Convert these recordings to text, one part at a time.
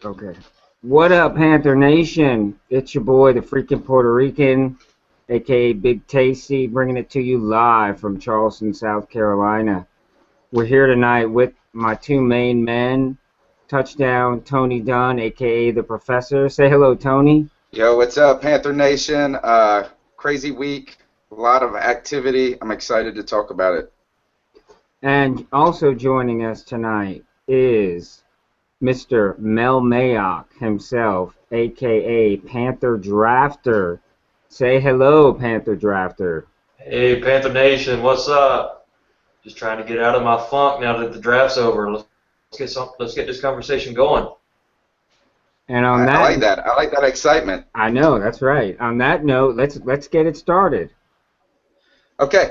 Okay. What up, Panther Nation? It's your boy, the Freakin Puerto Rican, aka Big Tasty, bringing it to you live from Charleston, South Carolina. We're here tonight with my two main men, Touchdown Tony Dunn, aka the Professor. Say hello, Tony. Yo, what's up, Panther Nation? Crazy week, a lot of activity. I'm excited to talk about it. And also joining us tonight is Mr. Mel Mayock himself, aka Panther Drafter. Say hello, Panther Drafter. Hey, Panther Nation, what's up? Just trying to get out of my funk now that the draft's over. Let's get this conversation going. And on I that, like that. I like that excitement. I know that's right. On that note, let's get it started. Okay,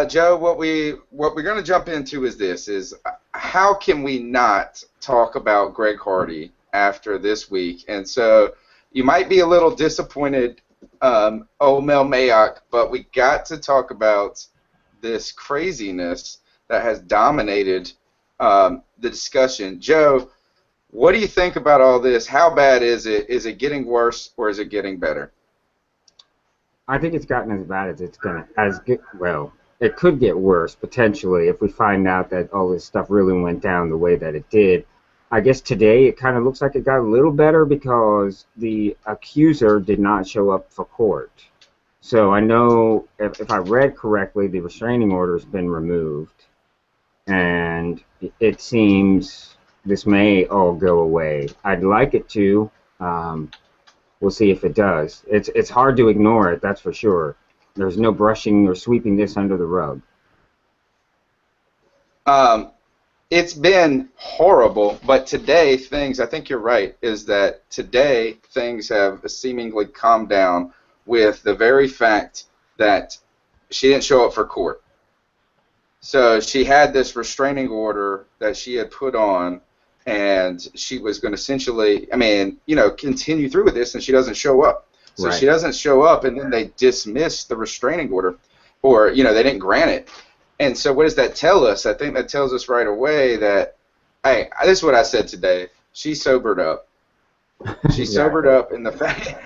Joe, what we're going to jump into is this: is how can we not talk about Greg Hardy after this week? And so you might be a little disappointed, old Mel Mayock, but we got to talk about this craziness that has dominated the discussion. Joe, what do you think about all this? How bad is it? Is it getting worse or is it getting better? I think it's gotten as bad as it's gonna well. It could get worse potentially if we find out that all this stuff really went down the way that it did. I guess today it kind of looks like it got a little better because the accuser did not show up for court. So I know if I read correctly, the restraining order has been removed, and it seems this may all go away. I'd like it to. We'll see if it does. It's hard to ignore it, that's for sure. There's no brushing or sweeping this under the rug. It's been horrible, but today things, I think you're right, is that today things have seemingly calmed down with the very fact that she didn't show up for court. So she had this restraining order that she had put on, and she was going to essentially, continue through with this, and she doesn't show up. So Right. she doesn't show up, and then they dismiss the restraining order, or, they didn't grant it. And so what does that tell us? I think that tells us right away that, hey, this is what I said today. She sobered up. She sobered up in the fact,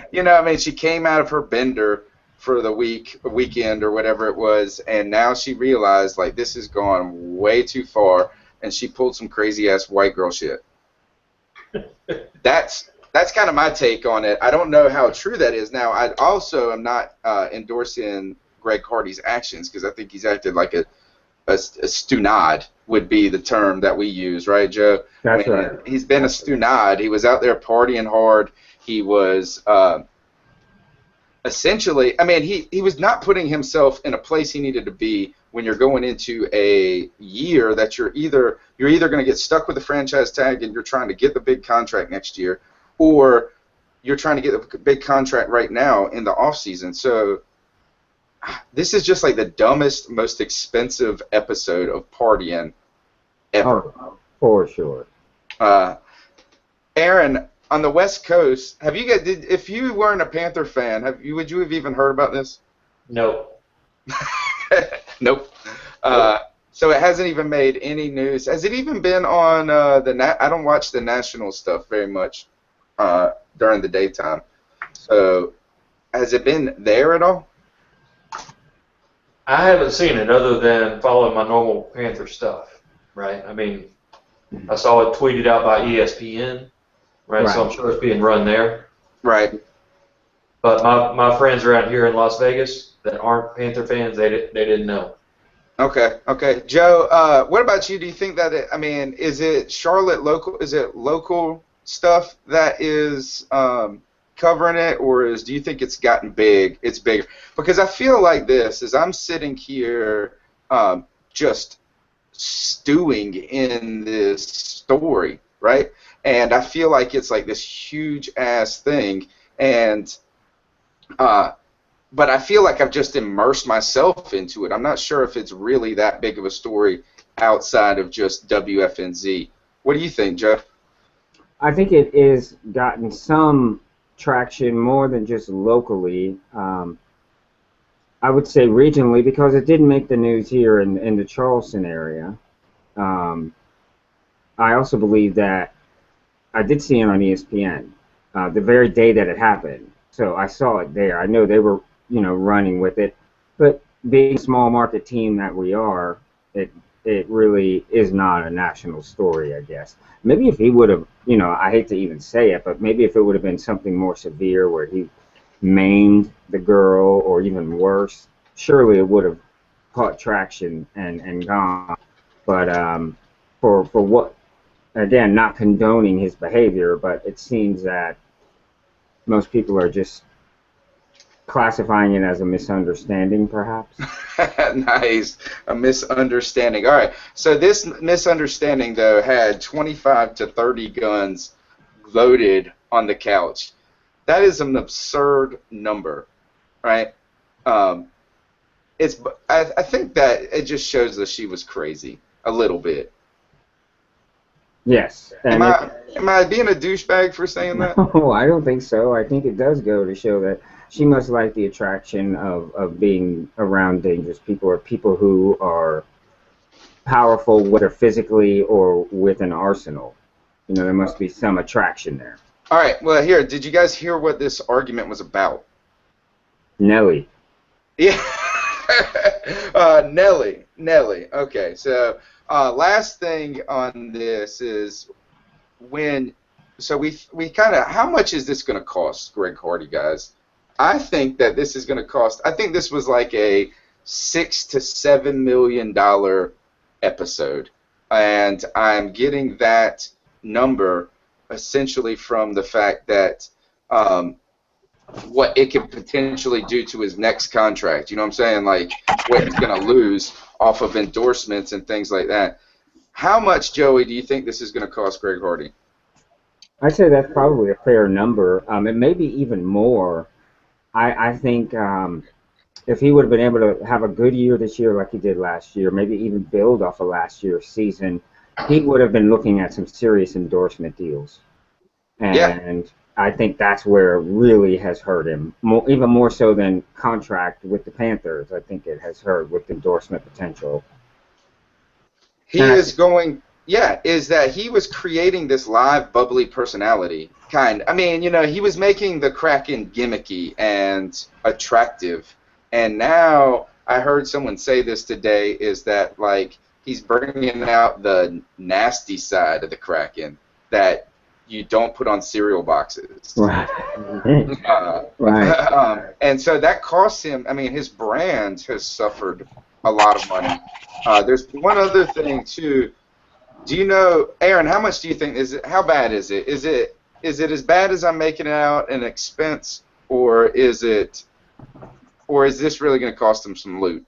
she came out of her bender for the weekend or whatever it was, and now she realized, like, this has gone way too far, and she pulled some crazy-ass white girl shit. That's kind of my take on it. I don't know how true that is. Now, I also am not endorsing Greg Hardy's actions because I think he's acted like a stunad would be the term that we use, right, Joe? That's right. He's been a stunad. He was out there partying hard. He was essentially, he was not putting himself in a place he needed to be when you're going into a year that you're either going to get stuck with the franchise tag and you're trying to get the big contract next year, or you're trying to get the big contract right now in the offseason. So this is just like the dumbest, most expensive episode of partying ever. Oh, for sure. Aaron, on the West Coast, if you weren't a Panther fan, would you have even heard about this? No. Nope. So it hasn't even made any news. Has it even been on I don't watch the national stuff very much during the daytime. So has it been there at all? I haven't seen it other than following my normal Panther stuff, right? I saw it tweeted out by ESPN, right? So I'm sure it's being run there. Right. But my friends around here in Las Vegas that aren't Panther fans, they didn't know. Okay. Joe, what about you? Do you think that is it Charlotte local? Is it local stuff that is covering it, or do you think it's gotten big? It's bigger because I feel like this as I'm sitting here, just stewing in this story, right? And I feel like it's like this huge ass thing, and but I feel like I've just immersed myself into it. I'm not sure if it's really that big of a story outside of just WFNZ. What do you think, Jeff? I think it is gotten some traction more than just locally. I would say regionally because it didn't make the news here in the Charleston area. I also believe that I did see it on ESPN the very day that it happened. So I saw it there. I know they were, running with it, but being a small market team that we are, it it really is not a national story, I guess. Maybe if he would have, I hate to even say it, but maybe if it would have been something more severe where he maimed the girl or even worse, surely it would have caught traction and gone. But for what, again, not condoning his behavior, but it seems that most people are just classifying it as a misunderstanding, perhaps. Nice. A misunderstanding. All right. So this misunderstanding, though, had 25 to 30 guns loaded on the couch. That is an absurd number, right? Um, I think that it just shows that she was crazy a little bit. Yes, Am and I am I being a douchebag for saying that? no, I don't think so. I think it does go to show that she must like the attraction of being around dangerous people or people who are powerful, whether physically or with an arsenal. There must be some attraction there. All right. Well, here, did you guys hear what this argument was about? Nelly. Yeah. Nelly. Okay. So, last thing on this is so we kind of, how much is this going to cost, Greg Hardy, guys? I think that this is going to cost, I think this was like a $6 to $7 million episode. And I'm getting that number essentially from the fact that what it could potentially do to his next contract. You know what I'm saying? Like what he's going to lose off of endorsements and things like that. How much, Joey, do you think this is going to cost Greg Hardy? I'd say that's probably a fair number. It may be even more. I think if he would have been able to have a good year this year like he did last year, maybe even build off of last year's season, he would have been looking at some serious endorsement deals. Yeah. And I think that's where it really has hurt him, even more so than contract with the Panthers. I think it has hurt with endorsement potential. He is going, yeah, is that he was creating this live, bubbly personality. I mean, he was making the Kraken gimmicky and attractive. And now I heard someone say this today is that, like, he's bringing out the nasty side of the Kraken that you don't put on cereal boxes. Right. And so that costs him, I mean, his brand has suffered a lot of money. There's one other thing, too. Do you know, Aaron, how much do you think, how bad is it? Is it as bad as I'm making it out an expense, or is this really going to cost him some loot?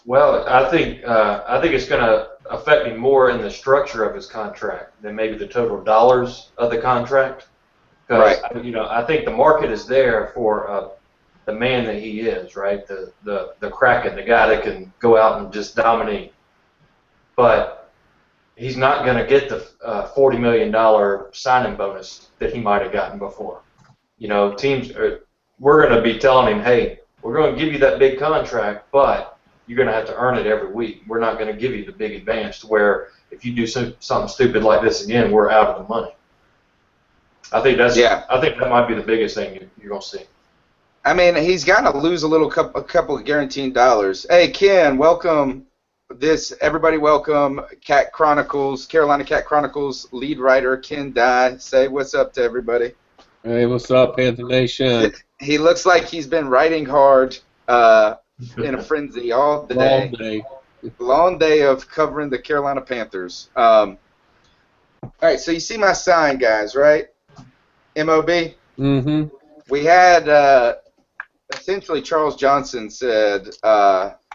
Well, I think it's going to affect me more in the structure of his contract than maybe the total dollars of the contract. Because I think the market is there for the man that he is, right? The Kraken, the guy that can go out and just dominate. But he's not going to get the $40 million signing bonus that he might have gotten before. Teams we're going to be telling him, hey, we're going to give you that big contract, but you're going to have to earn it every week. We're not going to give you the big advance to where if you do something stupid like this again, we're out of the money. I think that might be the biggest thing you're going to see. I mean, he's got to lose a couple of guaranteed dollars. Hey, Ken, welcome. Everybody welcome Carolina Cat Chronicles lead writer Ken Dye. Say what's up to everybody. Hey, what's up, Panther Nation? He looks like he's been writing hard in a frenzy all day. Long day of covering the Carolina Panthers. All right, so you see my sign, guys, right? MOB? Mm-hmm. We had essentially Charles Johnson said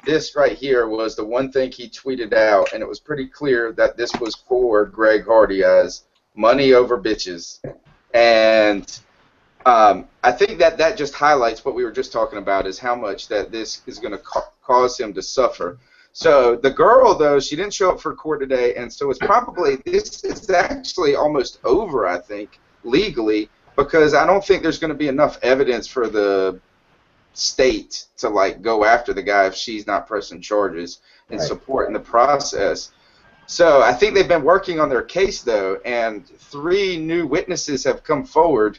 this right here was the one thing he tweeted out, and it was pretty clear that this was for Greg Hardy as money over bitches. And I think that just highlights what we were just talking about, is how much that this is going to cause him to suffer. So the girl, though, she didn't show up for court today, and so this is actually almost over, I think, legally, because I don't think there's going to be enough evidence for the state to, like, go after the guy if she's not pressing charges and supporting the process. So I think they've been working on their case, though, and 3 new witnesses have come forward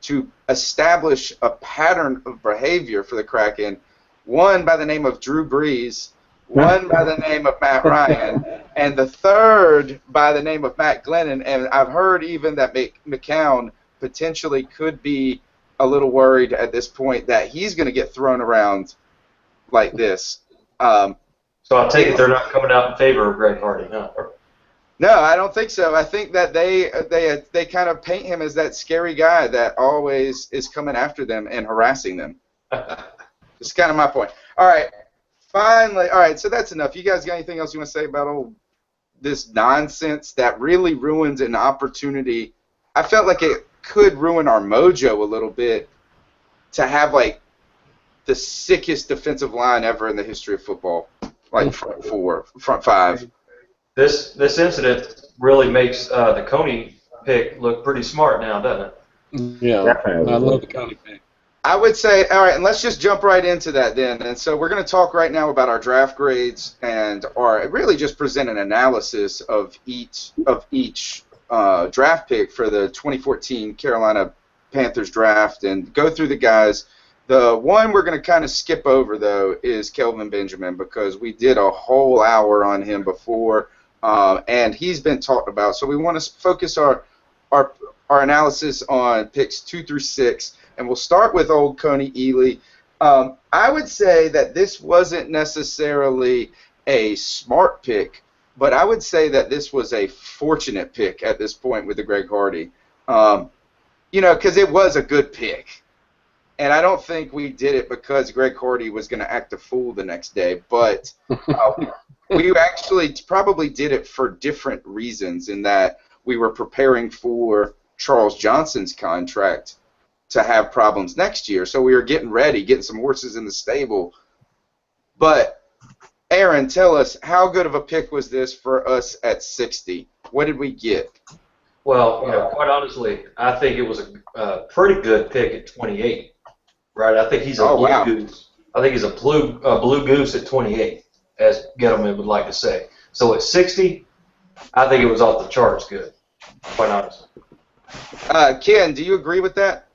to establish a pattern of behavior for the Kraken. One by the name of Drew Brees, one by the name of Matt Ryan, and the third by the name of Matt Glennon. And I've heard even that McCown potentially could be a little worried at this point that he's going to get thrown around like this. So I take it they're not coming out in favor of Greg Hardy, huh? No, I don't think so. I think that they kind of paint him as that scary guy that always is coming after them and harassing them. That's kind of my point. All right, finally. All right, so that's enough. You guys got anything else you want to say about this nonsense that really ruins an opportunity? I felt like it could ruin our mojo a little bit to have like the sickest defensive line ever in the history of football, like front 5. This incident really makes the Coney pick look pretty smart now, doesn't it? Yeah, Definitely. I love the Coney pick. I would say, all right, and let's just jump right into that then. And so we're going to talk right now about our draft grades and really just present an analysis of each draft pick for the 2014 Carolina Panthers draft and go through the guys. The one we're going to kind of skip over, though, is Kelvin Benjamin because we did a whole hour on him before, and he's been talked about. So we want to focus our analysis on picks 2 through 6. And we'll start with old Coney Ely. I would say that this wasn't necessarily a smart pick, but I would say that this was a fortunate pick at this point with the Greg Hardy. Because it was a good pick. And I don't think we did it because Greg Hardy was going to act a fool the next day. But we actually probably did it for different reasons in that we were preparing for Charles Johnson's contract to have problems next year. So we were getting ready, getting some horses in the stable. But, Aaron, tell us, how good of a pick was this for us at 60? What did we get? Well, quite honestly, I think it was a pretty good pick at 28, right? I think he's a blue goose. I think he's a blue goose at 28, as Gettleman would like to say. So at 60, I think it was off the charts good, quite honestly. Ken, do you agree with that?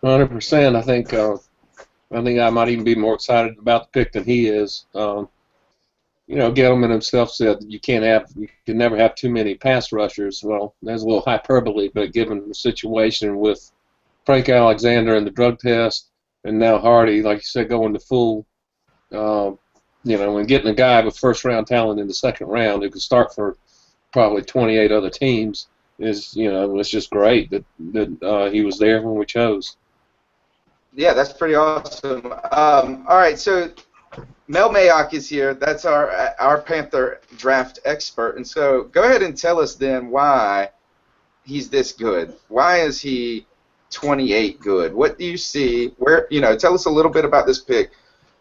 100%. I think I might even be more excited about the pick than he is. Gettleman himself said that you can never have too many pass rushers. Well, there's a little hyperbole, but given the situation with Frank Alexander and the drug test, and now Hardy, like you said, going to full, and getting a guy with first-round talent in the second round who could start for probably 28 other teams is, it's just great that he was there when we chose. Yeah, that's pretty awesome. All right, so Mel Mayock is here. That's our Panther draft expert. And so go ahead and tell us then why he's this good. Why is he 28 good? What do you see? Tell us a little bit about this pick.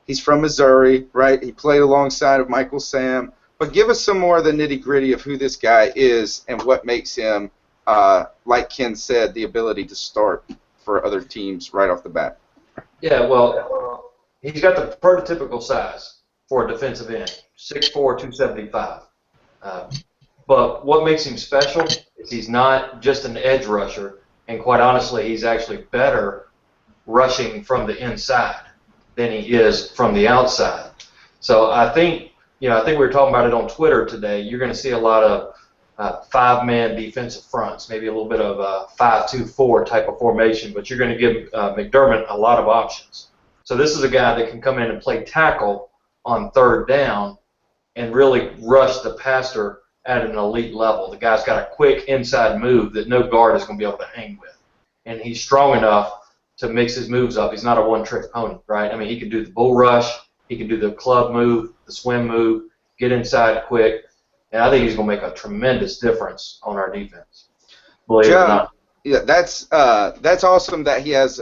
He's from Missouri, right? He played alongside of Michael Sam. But give us some more of the nitty-gritty of who this guy is and what makes him, like Ken said, the ability to start for other teams right off the bat. Yeah, well, he's got the prototypical size for a defensive end, 6'4", 275. But what makes him special is he's not just an edge rusher, and quite honestly, he's actually better rushing from the inside than he is from the outside. So I think we were talking about it on Twitter today. You're going to see a lot of 5-man defensive fronts, maybe a little bit of a 5-2-4 type of formation, but you're going to give McDermott a lot of options. So this is a guy that can come in and play tackle on third down and really rush the passer at an elite level. The guy's got a quick inside move that no guard is going to be able to hang with. And he's strong enough to mix his moves up. He's not a one-trick pony, right? I mean, he can do the bull rush, he can do the club move, the swim move, get inside quick. And I think he's going to make a tremendous difference on our defense. Believe it or not. Yeah, that's awesome that he has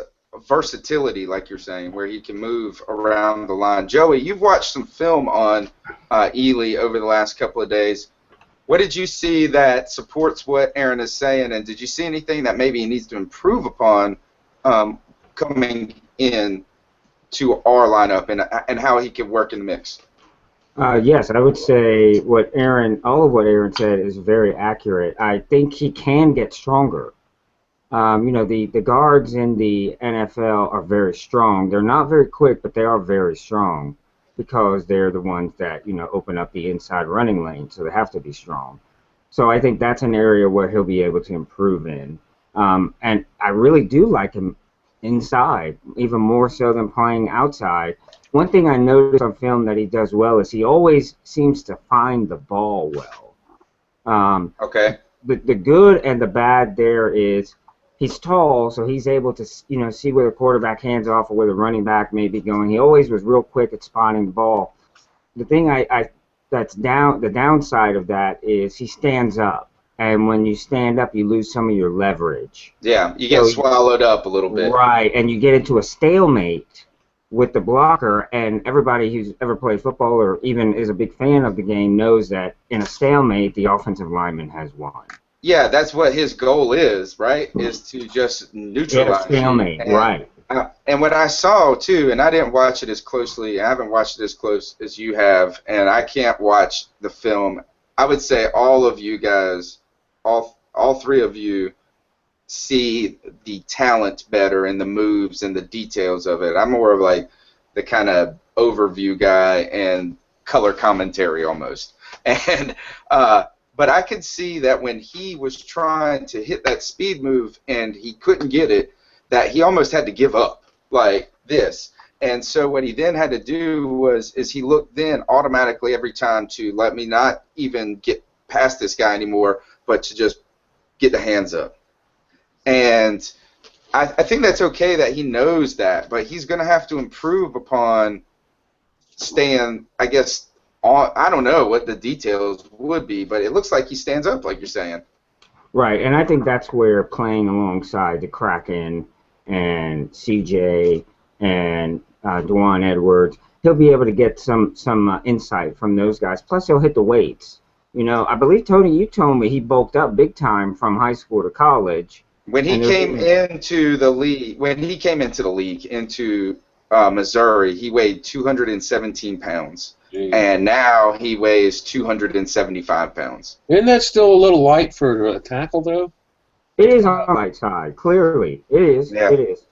versatility, like you're saying, where he can move around the line. Joey, you've watched some film on Ely over the last couple of days. What did you see that supports what Aaron is saying, and did you see anything that maybe he needs to improve upon coming in to our lineup and how he can work in the mix? Yes, I would say all of what Aaron said is very accurate. I think he can get stronger. The guards in the NFL are very strong. They're not very quick, but they are very strong because they're the ones that, open up the inside running lane, so they have to be strong. So I think that's an area where he'll be able to improve in. And I really do like him inside, even more so than playing outside. One thing I noticed on film that he does well is he always seems to find the ball well. Um, Okay. the good and the bad there is he's tall, so he's able to see where the quarterback hands off or where the running back may be going. He always was real quick at spotting the ball. The thing I that's the downside of that is he stands up, and when you stand up, you lose some of your leverage. Yeah, you get So swallowed up a little bit. right, and you get into a stalemate with the blocker, and everybody who's ever played football or even is a big fan of the game knows that in a stalemate, the offensive lineman has won. Yeah, that's what his goal is, right? Is to just Yeah, neutralize you. stalemate, right. And what I saw too, and I didn't watch it as closely. I haven't watched it as close as you have, and I can't watch the film. I would say all of you guys, all three of you, see the talent better and the moves and the details of it. I'm more of like the kind of overview guy and color commentary almost. And but I could see that when he was trying to hit that speed move and he couldn't get it, that he almost had to give up like this. And so what he then had to do is he looked then automatically every time to let me not even get past this guy anymore, but to just get the hands up. And I think that's okay that he knows that, but he's going to have to improve upon staying, I guess, I don't know what the details would be, but it looks like he stands up, like you're saying. Right, and I think that's where playing alongside the Kraken and CJ and Dwan Edwards, he'll be able to get some insight from those guys. Plus, he'll hit the weights. I believe, Tony, you told me he bulked up big time from high school to college. When he came into the league, into Missouri, he weighed 217 pounds. Jeez. And now he weighs 275 pounds. Isn't that still a little light for a tackle, though? It is on the light side, clearly. It is. Yeah. It is.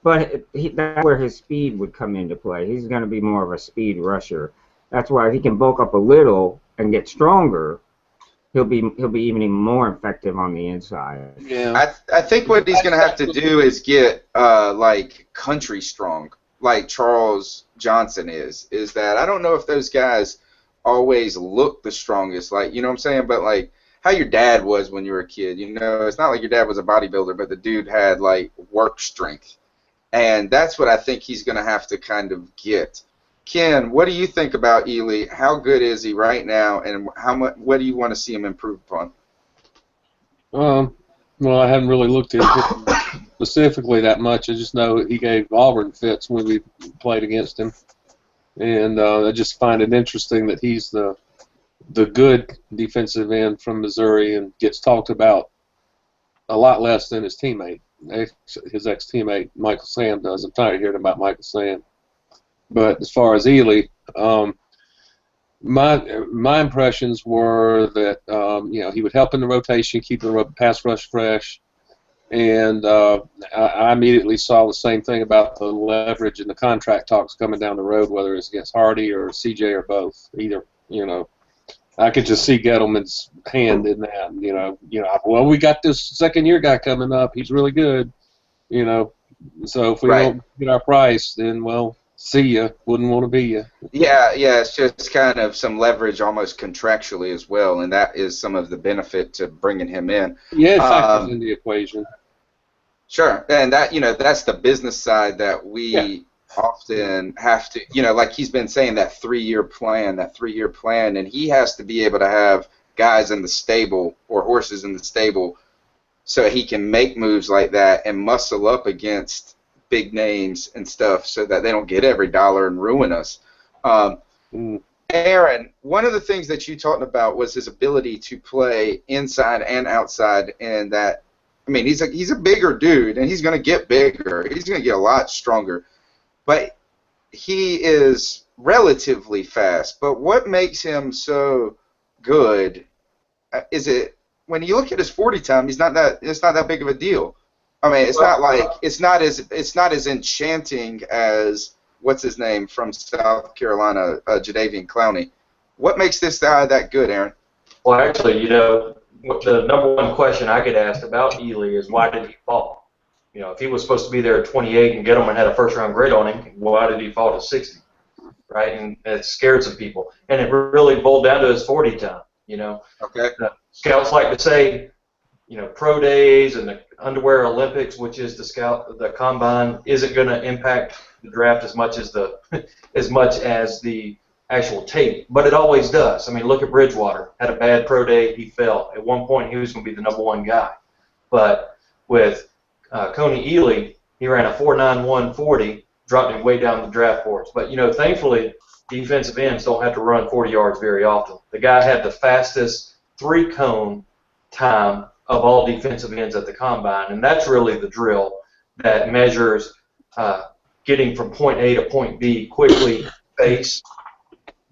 But that's where his speed would come into play. He's going to be more of a speed rusher. That's why if he can bulk up a little and get stronger, he'll be even more effective on the inside. Yeah. I think what he's going to have to do is get like country strong, like Charles Johnson is that I don't know if those guys always look the strongest, like, you know what I'm saying, but like how your dad was when you were a kid, it's not like your dad was a bodybuilder, but the dude had like work strength, and that's what I think he's going to have to kind of get. Ken, what do you think about Ely? How good is he right now, and what do you want to see him improve upon? Well, I haven't really looked into him specifically that much. I just know he gave Auburn fits when we played against him, and I just find it interesting that he's the good defensive end from Missouri and gets talked about a lot less than his teammate, his ex-teammate Michael Sam does. I'm tired of hearing about Michael Sam. But as far as Ely, my impressions were that he would help in the rotation, keep the pass rush fresh, and I immediately saw the same thing about the leverage and the contract talks coming down the road, whether it's against Hardy or CJ or both. Either, I could just see Gettleman's hand in that. Well, we got this second-year guy coming up. He's really good. So if we don't get our price, then see ya. Wouldn't want to be ya. Yeah, it's just kind of some leverage almost contractually as well, and that is some of the benefit to bringing him in. Yeah, it factors in the equation. Sure, and that's the business side that we often have to, like he's been saying, that three-year plan, and he has to be able to have guys in the stable or horses in the stable so he can make moves like that and muscle up against big names and stuff so that they don't get every dollar and ruin us. Aaron, one of the things that you talked about was his ability to play inside and outside, and that, he's a bigger dude, and he's going to get bigger. He's going to get a lot stronger. But he is relatively fast, but what makes him so good is it when you look at his 40 time, it's not that big of a deal. I mean, it's not as enchanting as what's his name from South Carolina, Jadeveon Clowney. What makes this guy that good, Aaron? Well, actually, the number one question I get asked about Ely is why did he fall? If he was supposed to be there at 28 and Gettleman had a first-round grade on him, why did he fall to 60? Right, and it scared some people. And it really boiled down to his 40 time. Okay. Scouts like to say, pro days and the underwear Olympics, which is the combine, isn't going to impact the draft as much as the actual tape, but it always does. I mean, look at Bridgewater. Had a bad pro day, he fell. At one point, he was going to be the number one guy. But with Coney Ely, he ran a 4.91 40, dropped him way down the draft boards. But, thankfully, defensive ends don't have to run 40 yards very often. The guy had the fastest three-cone time of all defensive ends at the combine, and that's really the drill that measures getting from point A to point B quickly,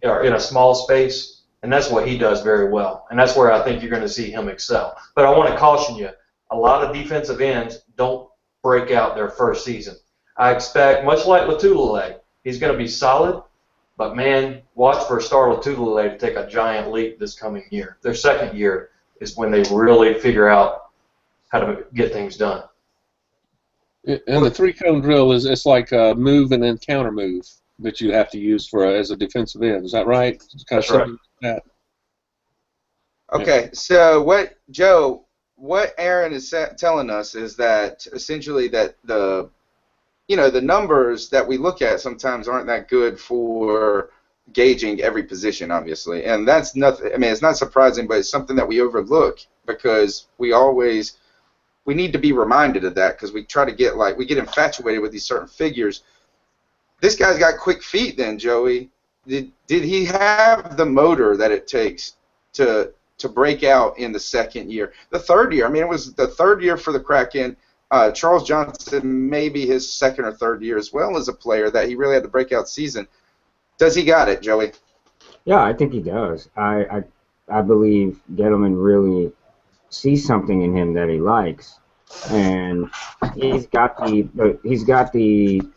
or in a small space, and that's what he does very well, and that's where I think you're going to see him excel. But I want to caution you, a lot of defensive ends don't break out their first season. I expect, much like Latulele, he's going to be solid, but man, watch for Star Latulele to take a giant leap this coming year. Their second year is when they really figure out how to get things done. And the three-cone drill it's like a move and then counter move that you have to use as a defensive end. Is that right? It's kind That's right. That. Okay, so what Aaron is telling us is that essentially that the numbers that we look at sometimes aren't that good for gauging every position, obviously, and that's nothing. I mean, it's not surprising, but it's something that we overlook because we need to be reminded of that because we try to get infatuated with these certain figures. This guy's got quick feet then, Joey. Did he have the motor that it takes to break out in the second year? The third year, I mean, it was the third year for the Kraken. Charles Johnson, maybe his second or third year as well as a player that he really had the breakout season. Does he got it, Joey? Yeah, I think he does. I believe Gettleman really sees something in him that he likes, and he's got the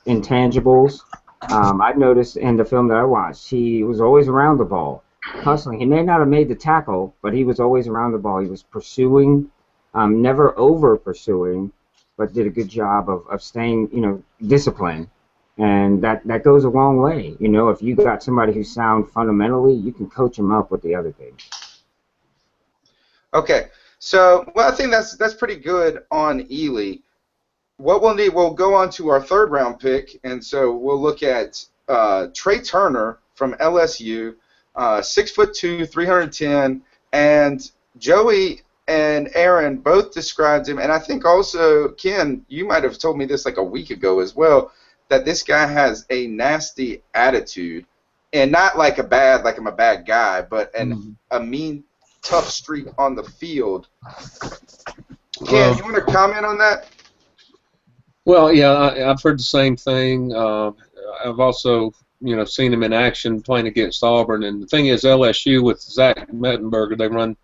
intangibles. I noticed in the film that I watched, he was always around the ball, hustling. He may not have made the tackle, but he was always around the ball. He was pursuing, never over pursuing, but did a good job of staying, disciplined. And that goes a long way. If you got somebody who's sound fundamentally, you can coach them up with the other things. Okay, so I think that's pretty good on Ely. What we'll go on to our third round pick, and so we'll look at Trey Turner from LSU, 6'2", 310, and Joey and Aaron both described him, and I think also Ken, you might have told me this like a week ago as well, that this guy has a nasty attitude, and not like I'm a bad guy, but a mean, tough streak on the field. Ken, you want to comment on that? Well, yeah, I've heard the same thing. I've also, seen him in action playing against Auburn. And the thing is, LSU with Zach Mettenberger, they run,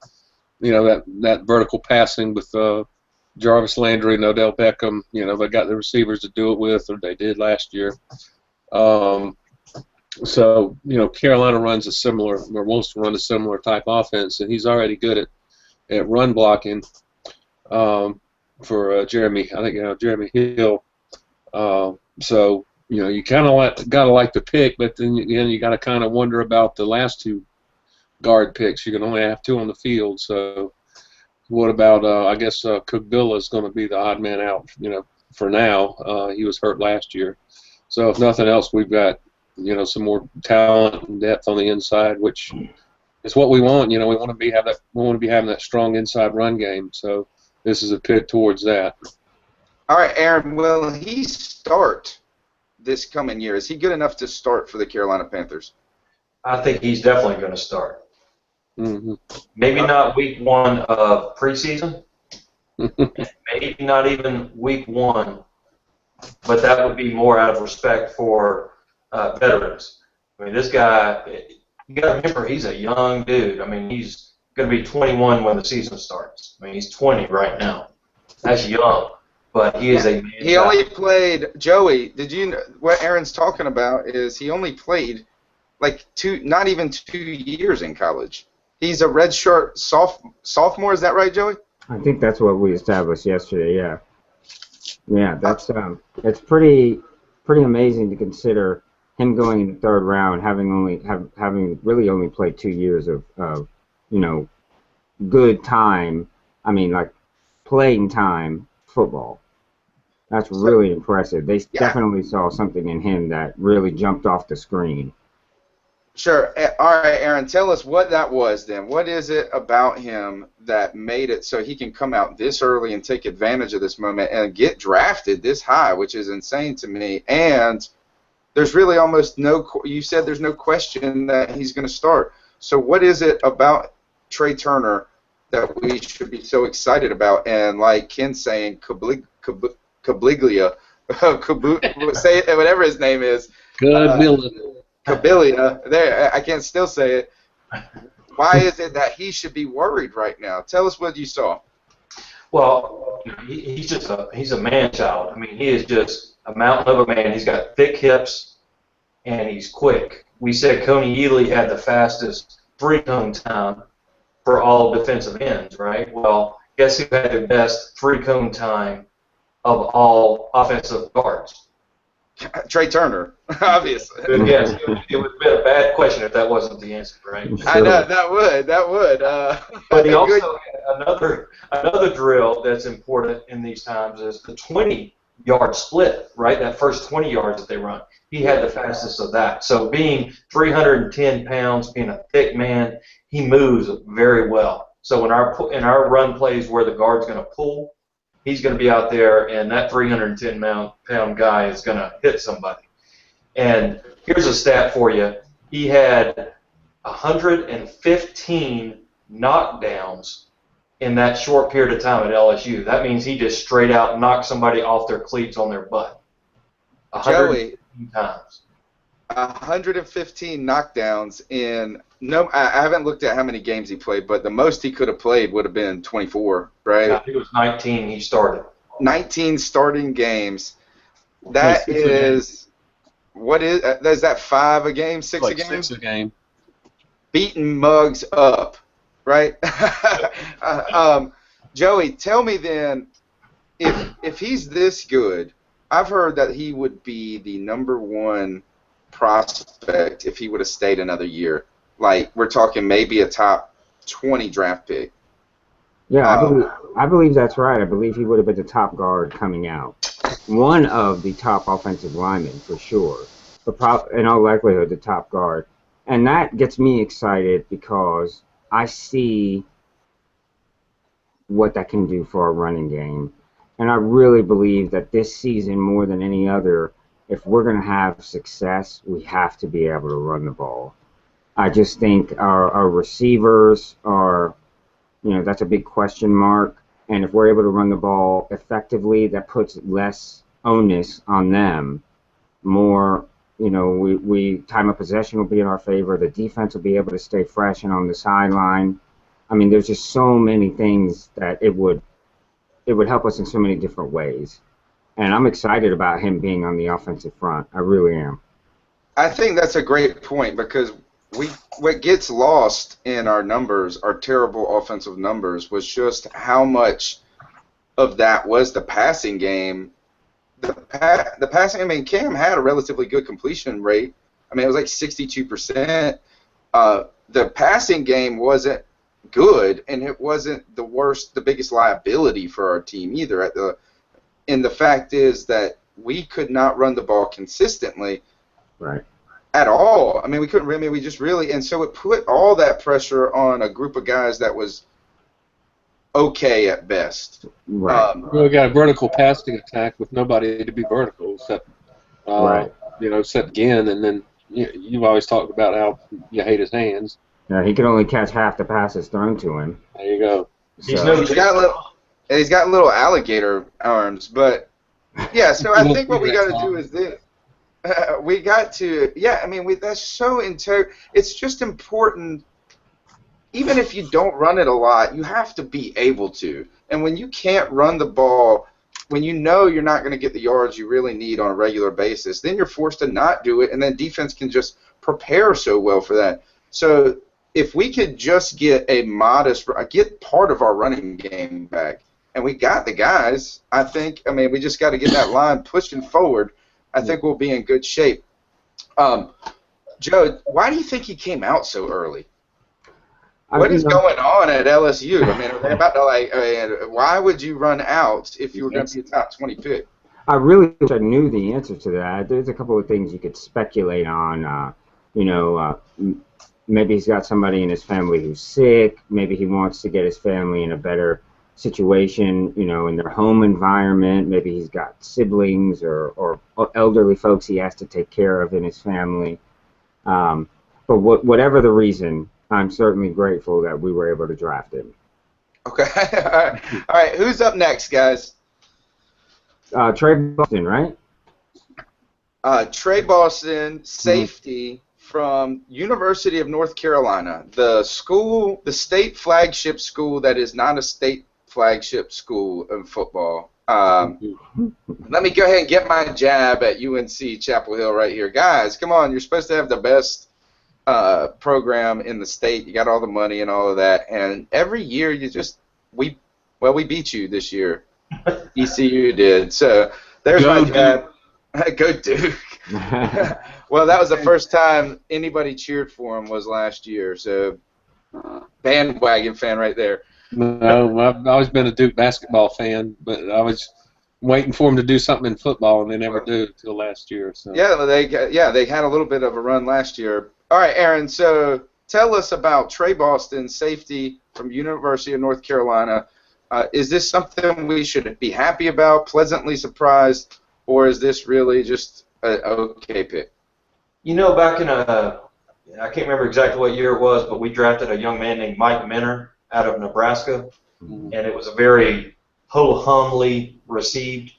that vertical passing with Jarvis Landry and Odell Beckham. They got the receivers to do it with, or they did last year. So, Carolina runs wants to run a similar type offense, and he's already good at run blocking. For Jeremy, I think Jeremy Hill. So you kind of gotta like the pick, but then you got to kind of wonder about the last two guard picks. You can only have two on the field. So what about I guess Kugdula is going to be the odd man out. For now, he was hurt last year. So if nothing else, we've got some more talent and depth on the inside, which is what we want. We want to be having that strong inside run game. So this is a pick towards that. All right, Aaron, will he start this coming year? Is he good enough to start for the Carolina Panthers? I think he's definitely going to start. Mm-hmm. Maybe not week one of preseason. Maybe not even week one. But that would be more out of respect for veterans. I mean, this guy, you got to remember, he's a young dude. I mean, he's going to be 21 when the season starts. I mean, he's 20 right now. That's young, but he is a man He child. only played, Joey, did you know, what Aaron's talking about is he only played like not even 2 years in college. He's a redshirt sophomore, is that right, Joey? I think that's what we established yesterday. Yeah, yeah. That's it's pretty amazing to consider him going in the third round, having really only played 2 years of good time. I mean, like playing time football. That's really impressive. They definitely saw something in him that really jumped off the screen. Sure. All right, Aaron, tell us what that was then. What is it about him that made it so he can come out this early and take advantage of this moment and get drafted this high, which is insane to me. And there's really almost you said there's no question that he's going to start. So what is it about Trey Turner that we should be so excited about? And like Ken's saying, Cabliglia, say it, whatever his name is. Cabliglia, there, I can still say it. Why is it that he should be worried right now? Tell us what you saw. Well, he's a man child. I mean, he is just a mountain of a man. He's got thick hips, and he's quick. We said Coney Ealy had the fastest three-cone time for all defensive ends, right? Well, guess who had the best three-cone time of all offensive guards? Trey Turner, obviously. Good guess. It would have been a bad question if that wasn't the answer, right? I know, that would. But he also had another drill that's important in these times is the 20-yard split, right? That first 20 yards that they run. He had the fastest of that. So being 310 pounds, being a thick man, he moves very well. So in our run plays where the guard's going to pull, he's going to be out there, and that 310-pound guy is going to hit somebody. And here's a stat for you. He had 115 knockdowns in that short period of time at LSU. That means he just straight out knocked somebody off their cleats on their butt. 115 times. 115 knockdowns in I haven't looked at how many games he played, but the most he could have played would have been 24, right? I think it was 19 he started. 19 starting games. That is that 5 a game, 6 a game? 6 a game. Beating mugs up, right? Joey, tell me then, if he's this good, I've heard that he would be the #1 prospect if he would have stayed another year. Like, we're talking maybe a top 20 draft pick. Yeah, I believe that's right. I believe he would have been the top guard coming out. One of the top offensive linemen, for sure. But in all likelihood, the top guard. And that gets me excited because I see what that can do for our running game. And I really believe that this season, more than any other, if we're going to have success, we have to be able to run the ball. I just think our receivers are, that's a big question mark. And if we're able to run the ball effectively, that puts less onus on them. More, we time of possession will be in our favor. The defense will be able to stay fresh and on the sideline. I mean, there's just so many things that it would help us in so many different ways. And I'm excited about him being on the offensive front. I really am. I think that's a great point because what gets lost in our numbers, our terrible offensive numbers, was just how much of that was the passing game. The passing, I mean, Cam had a relatively good completion rate. I mean, it was like 62%. The passing game wasn't good, and it wasn't the biggest liability for our team either. And the fact is that we could not run the ball consistently. Right. At all. I mean, we couldn't really, we just really, and so it put all that pressure on a group of guys that was okay at best. Right. We got a vertical passing attack with nobody to be vertical except, right. Except Ginn, and then you've always talked about how you hate his hands. Yeah, he can only catch half the passes thrown to him. There you go. So. He's got little alligator arms, but yeah. So I think what we got to do is this. we got to, yeah, I mean, that's so it's just important. Even if you don't run it a lot, you have to be able to. And when you can't run the ball, when you know you're not going to get the yards you really need on a regular basis, then you're forced to not do it, and then defense can just prepare so well for that. So if we could just get get part of our running game back, and we got the guys, I mean, we just got to get that line pushing forward. I think we'll be in good shape. Joe, why do you think he came out so early? What is going on at LSU? I mean, are they about to why would you run out if you were going to be a top 20 pick? I really wish I knew the answer to that. There's a couple of things you could speculate on. Maybe he's got somebody in his family who's sick. Maybe he wants to get his family in a better situation, in their home environment. Maybe he's got siblings or elderly folks he has to take care of in his family. But whatever the reason, I'm certainly grateful that we were able to draft him. Okay. All right. Who's up next, guys? Trey Boston, right? Trey Boston, safety from University of North Carolina, the state flagship school that is not a state flagship school in football. Let me go ahead and get my jab at UNC Chapel Hill right here. Guys, come on. You're supposed to have the best program in the state. You got all the money and all of that, and every year we beat you this year. ECU did. So there's my jab. Go Duke. Well, that was the first time anybody cheered for him was last year. So bandwagon fan right there. No, I've always been a Duke basketball fan, but I was waiting for them to do something in football, and they never do until last year. So. Yeah, they had a little bit of a run last year. All right, Aaron, so tell us about Trey Boston, safety from University of North Carolina. Is this something we should be happy about, pleasantly surprised, or is this really just an okay pick? Back in I can't remember exactly what year it was, but we drafted a young man named Mike Minner out of Nebraska, and it was a very ho-humly received.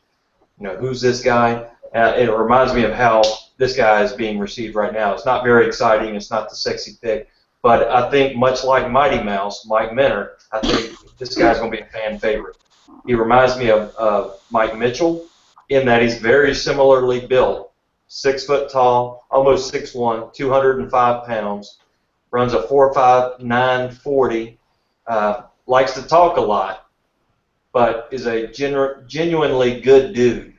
Who's this guy? It reminds me of how this guy is being received right now. It's not very exciting. It's not the sexy pick. But I think much like Mighty Mouse, Mike Minner, I think this guy's going to be a fan favorite. He reminds me of Mike Mitchell in that he's very similarly built. 6 foot tall, almost 6'1", 205 pounds, runs a 4.5, 940, likes to talk a lot, but is a genuinely good dude.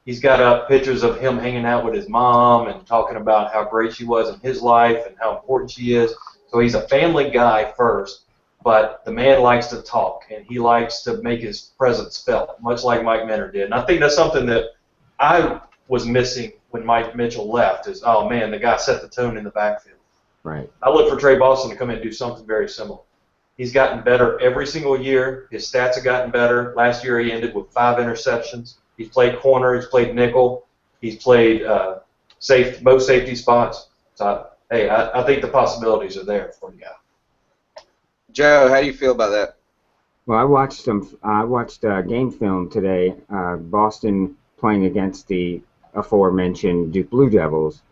He's got up pictures of him hanging out with his mom and talking about how great she was in his life and how important she is. So he's a family guy first, but the man likes to talk, and he likes to make his presence felt, much like Mike Minner did. And I think that's something that I was missing when Mike Mitchell left is, oh, man, the guy set the tone in the backfield. Right. I look for Trey Boston to come in and do something very similar. He's gotten better every single year. His stats have gotten better. Last year he ended with 5 interceptions. He's played corner. He's played nickel. He's played most safety spots. So, I think the possibilities are there for the guy. Joe, how do you feel about that? Well, I watched game film today. Boston playing against the aforementioned Duke Blue Devils,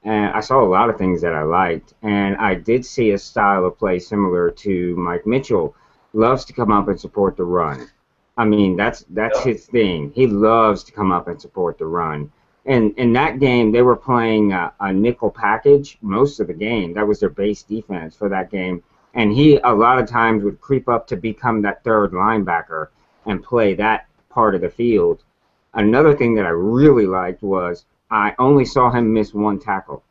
and I saw a lot of things that I liked. And I did see a style of play similar to Mike Mitchell. Loves to come up and support the run. I mean, that's his thing. He loves to come up and support the run. And in that game, they were playing a nickel package most of the game. That was their base defense for that game. And he, a lot of times, would creep up to become that third linebacker and play that part of the field. Another thing that I really liked was I only saw him miss 1 tackle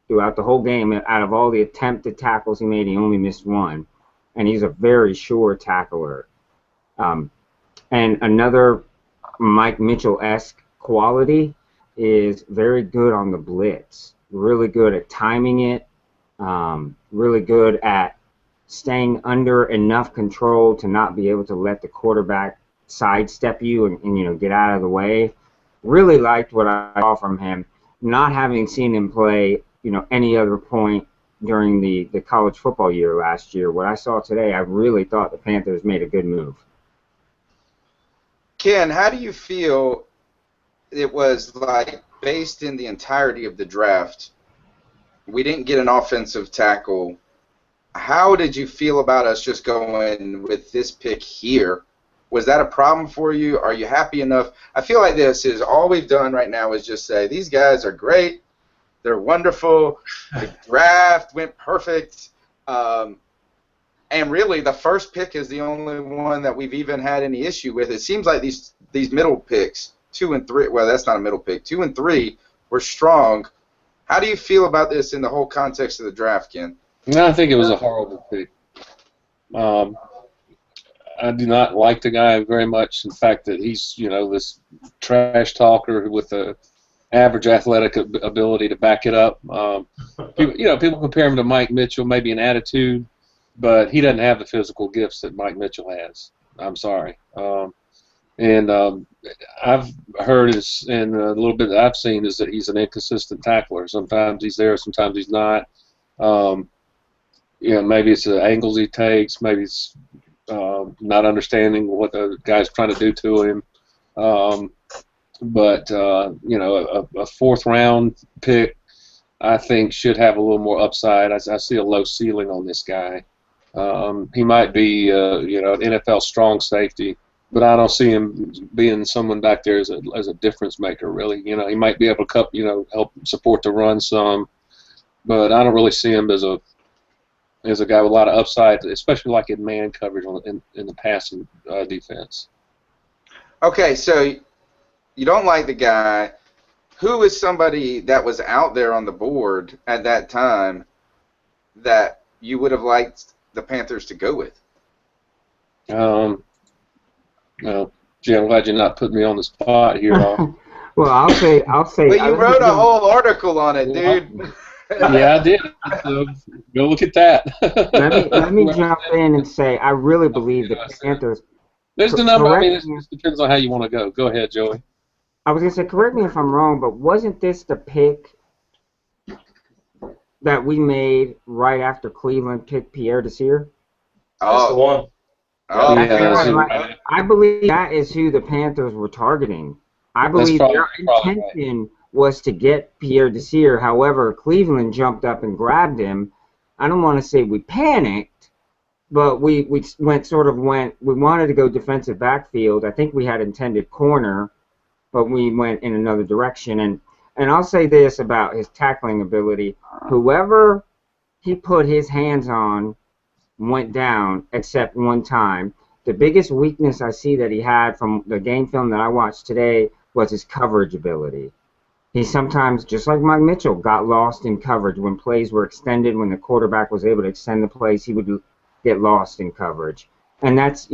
throughout the whole game. Out of all the attempted tackles he made, he only missed 1. And he's a very sure tackler. And another Mike Mitchell-esque quality is very good on the blitz, really good at timing it, really good at staying under enough control to not be able to let the quarterback sidestep you and get out of the way. Really liked what I saw from him, not having seen him play any other point during the college football year last year. What I saw today, I really thought the Panthers made a good move. Ken, how do you feel it was like based in the entirety of the draft, we didn't get an offensive tackle. How did you feel about us just going with this pick here? Was that a problem for you? Are you happy enough? I feel like this is all we've done right now is just say, these guys are great. They're wonderful. The draft went perfect. And really, the first pick is the only one that we've even had any issue with. It seems like these middle picks, 2 and 3, well, that's not a middle pick, 2 and 3 were strong. How do you feel about this in the whole context of the draft, Ken? No, I think it was a horrible pick. I do not like the guy very much. In fact, that he's this trash talker with the average athletic ability to back it up. People compare him to Mike Mitchell, maybe in attitude, but he doesn't have the physical gifts that Mike Mitchell has. I'm sorry. And I've heard and a little bit that I've seen is that he's an inconsistent tackler. Sometimes he's there, sometimes he's not. Maybe it's the angles he takes. Maybe it's not understanding what the guy's trying to do to him. But a fourth-round pick, I think, should have a little more upside. I see a low ceiling on this guy. He might be, an NFL strong safety, but I don't see him being someone back there as a difference maker. Really, he might be able to help support the run some, but I don't really see him as a guy with a lot of upside, especially like in man coverage in the passing defense. Okay, so you don't like the guy. Who is somebody that was out there on the board at that time that you would have liked the Panthers to go with? Well, gee, I'm glad you're not putting me on the spot here. Well, I'll say. Well, you wrote a whole article on it, dude. Yeah, I did. So go look at that. let me jump in and say I really believe the Panthers. There's the number. I mean, it depends on how you want to go. Go ahead, Joey. I was going to say, correct me if I'm wrong, but wasn't this the pick that we made right after Cleveland picked Pierre Desir? That's the one. Oh, yeah. I believe that is who the Panthers were targeting. I believe their intention was to get Pierre Desir. However, Cleveland jumped up and grabbed him. I don't want to say we panicked, but we wanted to go defensive backfield. I think we had intended corner, but we went in another direction. And I'll say this about his tackling ability. Whoever he put his hands on went down except one time. The biggest weakness I see that he had from the game film that I watched today was his coverage ability. He sometimes, just like Mike Mitchell, got lost in coverage. When plays were extended, when the quarterback was able to extend the plays, he would get lost in coverage. And that's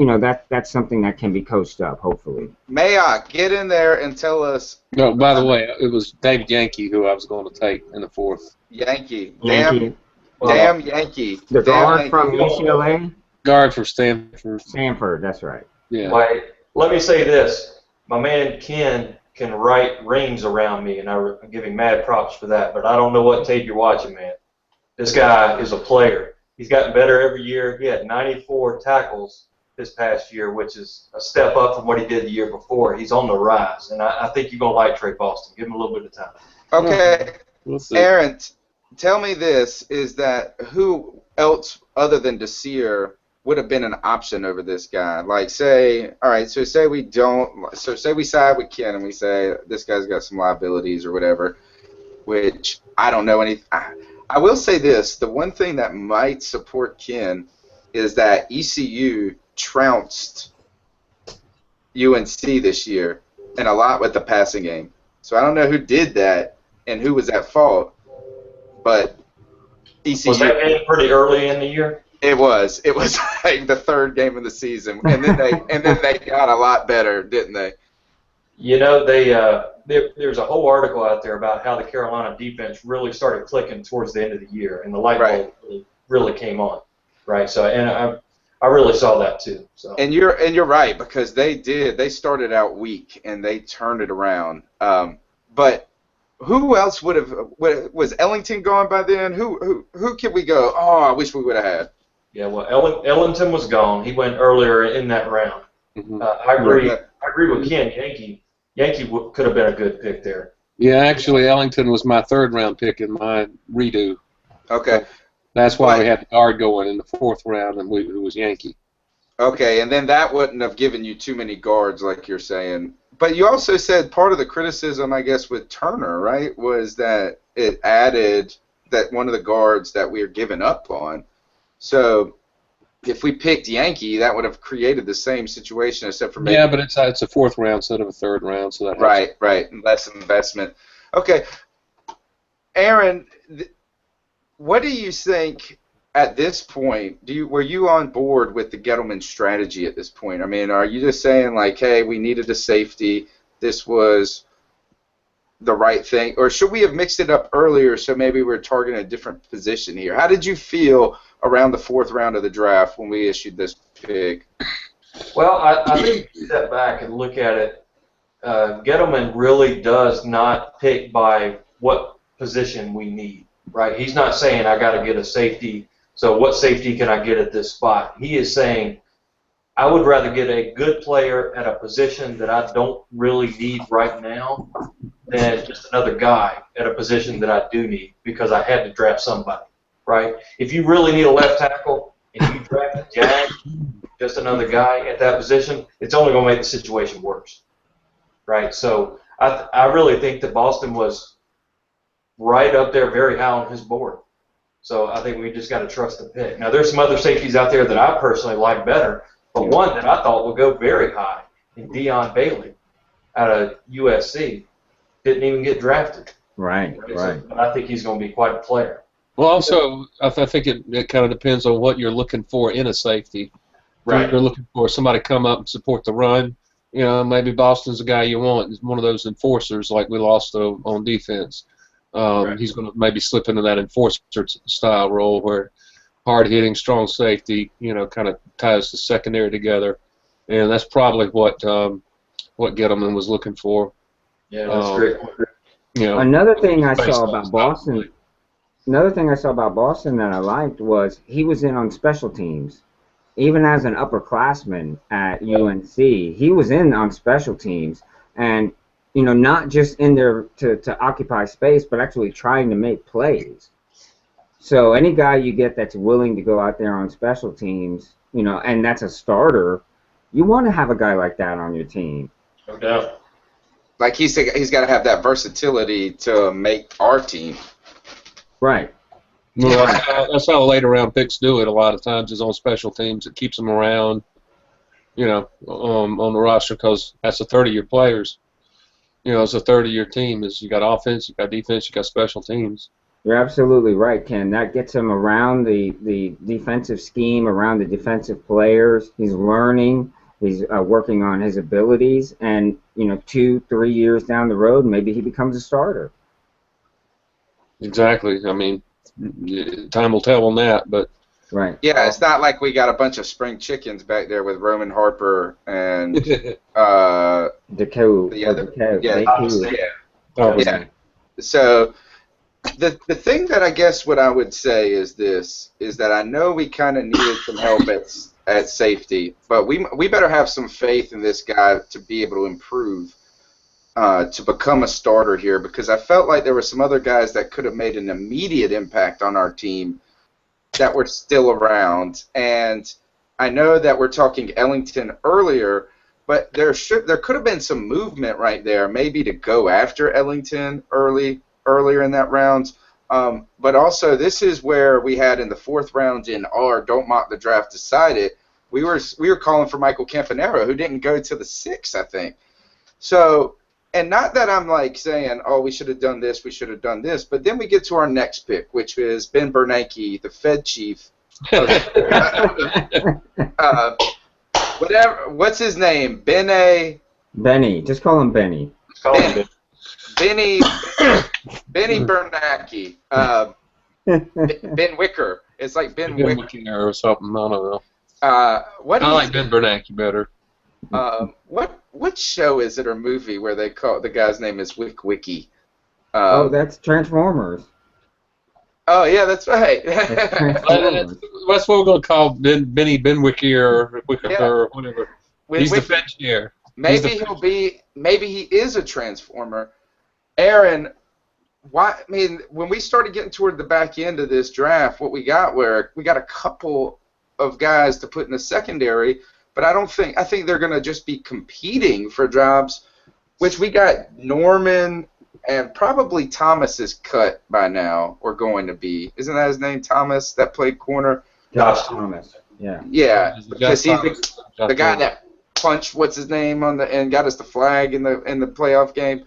something that can be coached up, hopefully. Mayock, get in there and tell us. No, by the way, it was David Yankee who I was going to take in the fourth. Yankee. Yankee. Damn Yankee. The guard Yankee. from UCLA? Guard for Stanford. Stanford, that's right. Yeah. Wait, let me say this. My man Ken can write rings around me, and I'm giving mad props for that, but I don't know what tape you're watching, man. This guy is a player. He's gotten better every year. He had 94 tackles this past year, which is a step up from what he did the year before. He's on the rise, and I think you're going to like Trey Boston. Give him a little bit of time. Okay. We'll see. Aaron, tell me this, is that who else other than Desir would have been an option over this guy? Like, say we side with Ken and we say this guy's got some liabilities or whatever, which I don't know any. I will say this, the one thing that might support Ken is that ECU trounced UNC this year and a lot with the passing game. So I don't know who did that and who was at fault, but ECU. Was that game pretty early in the year? It was like the third game of the season, and then they got a lot better, didn't they? There's a whole article out there about how the Carolina defense really started clicking towards the end of the year, and the light bulb really came on, right? So, and I really saw that too. So. And you're right, because they started out weak and they turned it around. But who else was Ellington gone by then? Who could we go? Oh, I wish we would have had. Yeah, well, Ellington was gone. He went earlier in that round. Mm-hmm. I agree with Ken. Yankee could have been a good pick there. Yeah, actually, Ellington was my third-round pick in my redo. Okay. So that's why we had the guard going in the fourth round, and it was Yankee. Okay, and then that wouldn't have given you too many guards, like you're saying. But you also said part of the criticism, I guess, with Turner, right, was that it added that one of the guards that we are giving up on. So if we picked Yankee, that would have created the same situation, except for maybe. Yeah, but it's a fourth round instead of a third round, so that helps. Right, less investment. Okay, Aaron, what do you think at this point? Were you on board with the Gettleman strategy at this point? I mean, are you just saying like, hey, we needed a safety, this was the right thing, or should we have mixed it up earlier so maybe we're targeting a different position here? How did you feel around the fourth round of the draft when we issued this pick? Well, I think if you step back and look at it, Gettleman really does not pick by what position we need, right? He's not saying I got to get a safety, so what safety can I get at this spot? He is saying I would rather get a good player at a position that I don't really need right now than just another guy at a position that I do need because I had to draft somebody, right? If you really need a left tackle and you draft a Jag, just another guy at that position, it's only going to make the situation worse, right? So I really think that Boston was right up there very high on his board. So I think we just got to trust the pick. Now, there's some other safeties out there that I personally like better, but one that I thought would go very high in Dion Bailey out of USC didn't even get drafted. Right. So, but I think he's going to be quite a player. Well, also, I think it kind of depends on what you're looking for in a safety. Right. If you're looking for somebody to come up and support the run, maybe Boston's the guy you want. He's one of those enforcers like we lost on defense. Right. He's going to maybe slip into that enforcer style role where hard-hitting, strong safety, kind of ties the secondary together. And that's probably what Gettleman was looking for. Yeah, that's great. Another thing I saw about Boston that I liked was he was in on special teams. Even as an upperclassman at UNC, he was in on special teams, and not just in there to occupy space, but actually trying to make plays. So any guy you get that's willing to go out there on special teams, and that's a starter, you want to have a guy like that on your team. No doubt. Like he's got to have that versatility to make our team. Right. Well, that's how later round picks do it a lot of times is on special teams. It keeps them around, on the roster because that's a 30-year players. It's a 30-year team. You got offense, you got defense, you got special teams. You're absolutely right, Ken. That gets him around the defensive scheme, around the defensive players. He's learning. He's working on his abilities. And, 2-3 years down the road, maybe he becomes a starter. Exactly. I mean, time will tell on that, but right. Yeah, it's not like we got a bunch of spring chickens back there with Roman Harper and Decoe. Yeah. So the thing that I guess what I would say is that I know we kind of needed some help at safety, but we better have some faith in this guy to be able to improve. To become a starter here, because I felt like there were some other guys that could have made an immediate impact on our team that were still around. And I know that we're talking Ellington earlier, but there could have been some movement right there, maybe to go after Ellington earlier in that round. But also, this is where we had in the fourth round in our Don't Mock the Draft decided we were calling for Michael Campanaro, who didn't go to the 6th, I think. So. And not that I'm like saying, oh, we should have done this, but then we get to our next pick, which is Ben Bernanke, the Fed chief. What's his name? Benny. Just call him Benny. Benny Bernanke. Ben Wicker. It's like Ben Wicker or something. I don't know. I like Ben Bernanke better. What show is it or movie where they call the guy's name is Wiki? That's Transformers. Oh yeah, that's right. That's what we're gonna call Benny Benwicky or or whatever. He's the Fed chair. Maybe he is a Transformer, Aaron, why? I mean, when we started getting toward the back end of this draft, what we got a couple of guys to put in the secondary, but I think they're going to just be competing for jobs, which we got Norman and probably Thomas is cut by now, or going to be. Isn't that his name, Thomas, that played corner? Josh Thomas. Yeah. Yeah, because he's the guy Thomas. that punched what's his name and got us the flag in the playoff game.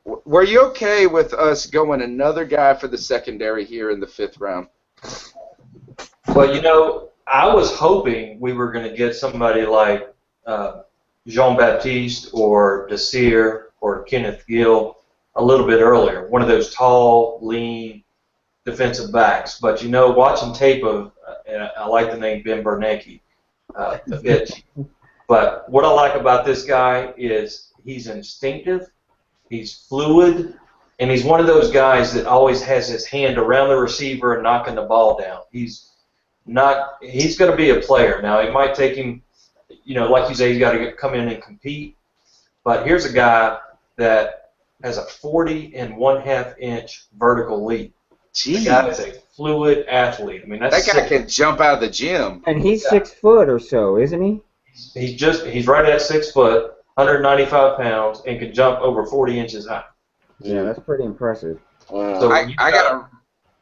Were you okay with us going another guy for the secondary here in the 5th round? Well, I was hoping we were going to get somebody like Jean-Baptiste or Desir or Kenneth Gill a little bit earlier, one of those tall, lean defensive backs. But, watching tape of, I like the name Ben Bernanke a bit. But what I like about this guy is he's instinctive, he's fluid, and he's one of those guys that always has his hand around the receiver and knocking the ball down. He's going to be a player. Now, it might take him, like you say, he's got to come in and compete. But here's a guy that has a 40.5-inch vertical leap. Jeez. The guy is a fluid athlete. I mean, that guy can jump out of the gym. And he's 6 foot or so, isn't he? He's right at 6 foot, 195 pounds, and can jump over 40 inches high. Yeah, that's pretty impressive. So